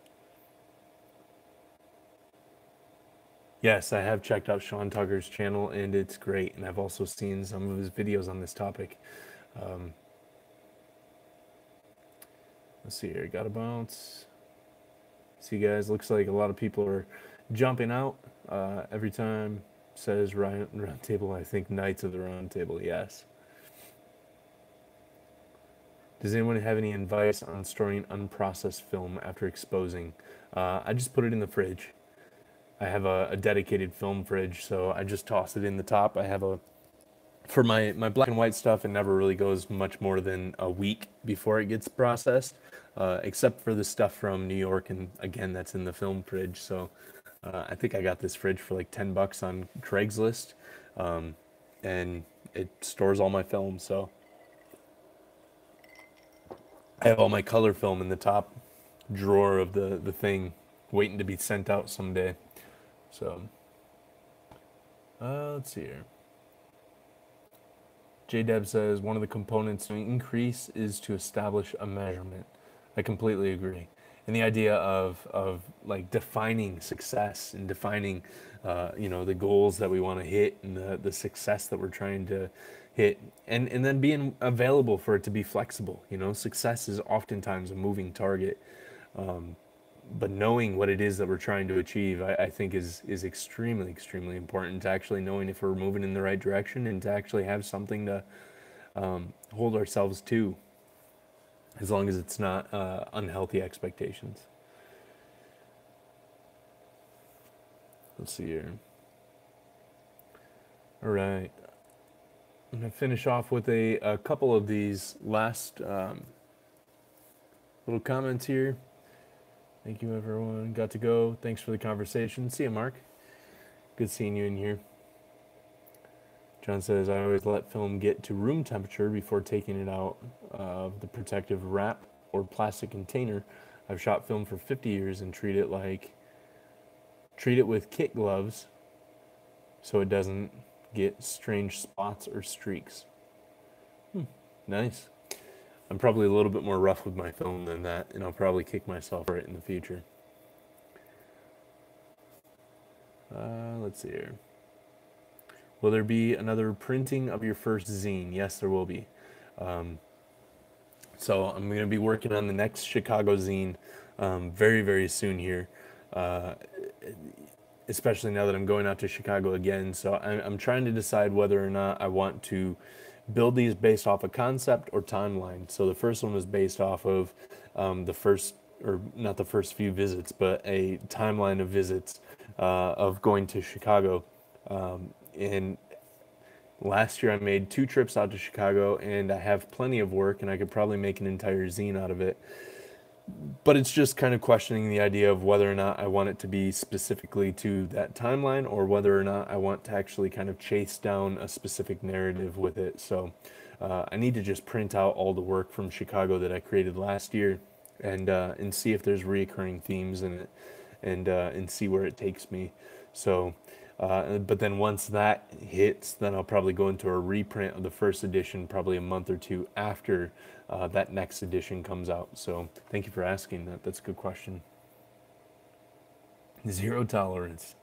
Yes, I have checked out Sean Tucker's channel, and it's great. And I've also seen some of his videos on this topic. Um, let's see here. Got to bounce. See, guys, looks like a lot of people are jumping out every time. Says round table. I think Knights of the Round Table. Yes. Does anyone have any advice on storing unprocessed film after exposing? I just put it in the fridge. I have a dedicated film fridge, so I just toss it in the top. I have a for my black and white stuff. It never really goes much more than a week before it gets processed, except for the stuff from New York, and again, that's in the film fridge. So I think I got this fridge for like $10 on Craigslist, and it stores all my film. So I have all my color film in the top drawer of the thing, waiting to be sent out someday. So let's see here. JDeb says one of the components to increase is to establish a measurement. I completely agree. And the idea of like defining success and defining, the goals that we want to hit and the success that we're trying to hit, and then being available for it to be flexible. Success is oftentimes a moving target. But knowing what it is that we're trying to achieve, I think is extremely, extremely important, to actually knowing if we're moving in the right direction and to actually have something to hold ourselves to, as long as it's not unhealthy expectations. Let's see here. All right. I'm going to finish off with a couple of these last little comments here. Thank you, everyone. Got to go. Thanks for the conversation. See you, Mark. Good seeing you in here. John says, I always let film get to room temperature before taking it out of the protective wrap or plastic container. I've shot film for 50 years and treat it with kit gloves so it doesn't get strange spots or streaks. Nice. I'm probably a little bit more rough with my film than that, and I'll probably kick myself for it in the future. Let's see here. Will there be another printing of your first zine? Yes, there will be. So I'm going to be working on the next Chicago zine very, very soon here, especially now that I'm going out to Chicago again. So I'm trying to decide whether or not I want to build these based off a concept or timeline. So the first one was based off of the first, or not the first few visits, but a timeline of visits of going to Chicago. And last year I made 2 trips out to Chicago, and I have plenty of work, and I could probably make an entire zine out of it. But it's just kind of questioning the idea of whether or not I want it to be specifically to that timeline, or whether or not I want to actually kind of chase down a specific narrative with it. So I need to just print out all the work from Chicago that I created last year, and see if there's reoccurring themes in it, and see where it takes me. So but then once that hits, then I'll probably go into a reprint of the first edition probably a month or 2 after that next edition comes out. So thank you for asking that. That's a good question. Zero tolerance.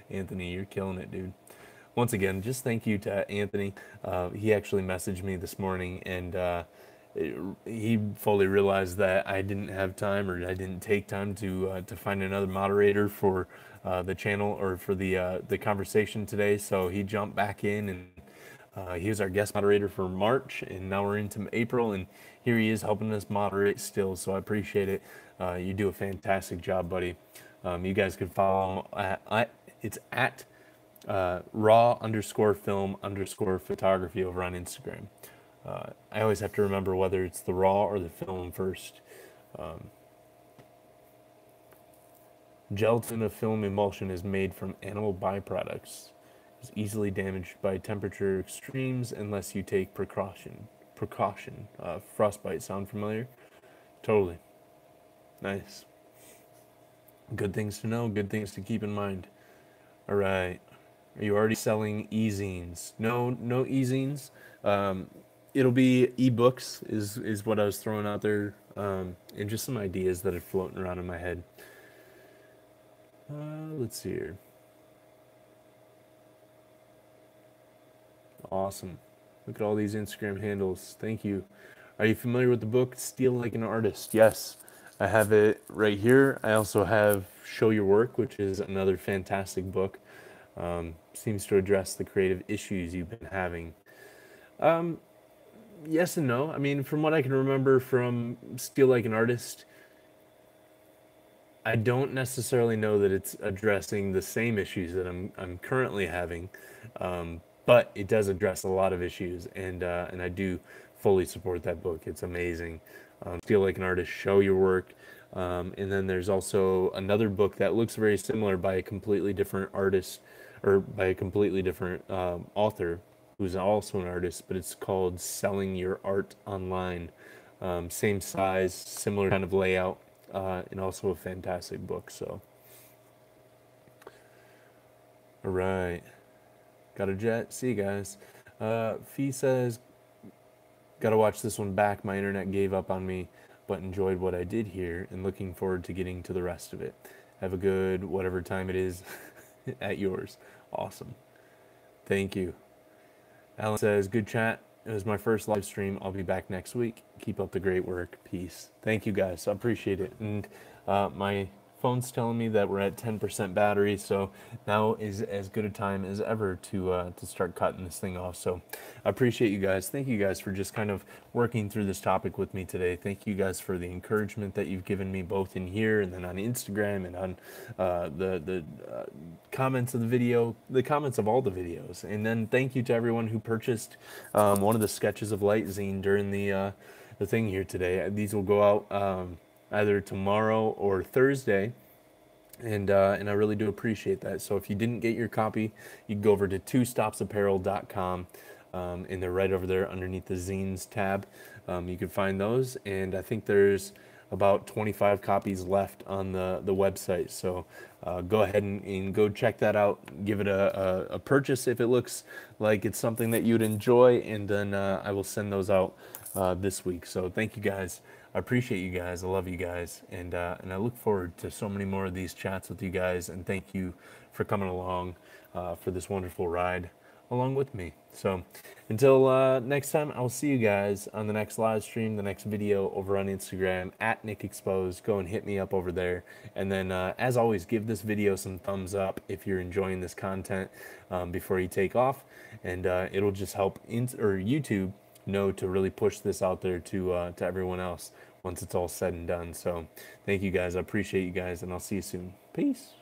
Anthony, you're killing it, dude. Once again, just thank you to Anthony. He actually messaged me this morning, and he fully realized that I didn't have time, or I didn't take time to find another moderator for the channel, or for the conversation today. So he jumped back in, and he was our guest moderator for March, and now we're into April, and here he is helping us moderate still. So I appreciate it. You do a fantastic job, buddy. You guys can follow him it's at raw_film_photography over on Instagram. I always have to remember whether it's the raw or the film first. Gelatin of film emulsion is made from animal byproducts. It's easily damaged by temperature extremes unless you take precaution. Frostbite sound familiar? Totally. Nice. Good things to know, good things to keep in mind. All right. Are you already selling e-zines? No, no e-zines. Um, it'll be ebooks is what I was throwing out there, and just some ideas that are floating around in my head. Let's see here. Awesome. Look at all these Instagram handles. Thank you. Are you familiar with the book Steal Like an Artist? Yes. I have it right here. I also have Show Your Work, which is another fantastic book. Seems to address the creative issues you've been having. Um, yes and no. I mean, from what I can remember from Steal Like an Artist, I don't necessarily know that it's addressing the same issues that I'm currently having, but it does address a lot of issues, and I do fully support that book. It's amazing. Feel like an artist, show your work, and then there's also another book that looks very similar by a completely different artist, or by a completely different author, who's also an artist, but it's called Selling Your Art Online. Same size, similar kind of layout, and also a fantastic book. So, all right, got a jet. See you guys. Fee says, gotta watch this one back. My internet gave up on me, but enjoyed what I did here and looking forward to getting to the rest of it. Have a good whatever time it is at yours. Awesome. Thank you. Alan says, good chat. It was my first live stream. I'll be back next week. Keep up the great work. Peace. Thank you guys. I appreciate it. And my phone's telling me that we're at 10% battery, so now is as good a time as ever to start cutting this thing off. So I appreciate you guys. Thank you guys for just kind of working through this topic with me today. Thank you guys for the encouragement that you've given me both in here and then on Instagram and on the comments of the video, the comments of all the videos. And then thank you to everyone who purchased one of the Sketches of Light zine during the thing here today. These will go out either tomorrow or Thursday, and I really do appreciate that. So if you didn't get your copy, you can go over to twostopsapparel.com, and they're right over there underneath the zines tab. You can find those, and I think there's about 25 copies left on the website. So go ahead and go check that out. Give it a purchase if it looks like it's something that you'd enjoy, and then I will send those out this week. So thank you guys. I appreciate you guys. I love you guys, and I look forward to so many more of these chats with you guys. And thank you for coming along for this wonderful ride along with me. So until next time, I'll see you guys on the next live stream, the next video over on Instagram at Nick Exposed. Go and hit me up over there. And then as always, give this video some thumbs up if you're enjoying this content before you take off, and it'll just help YouTube know to really push this out there to everyone else once it's all said and done. So thank you guys. I appreciate you guys, and I'll see you soon. Peace.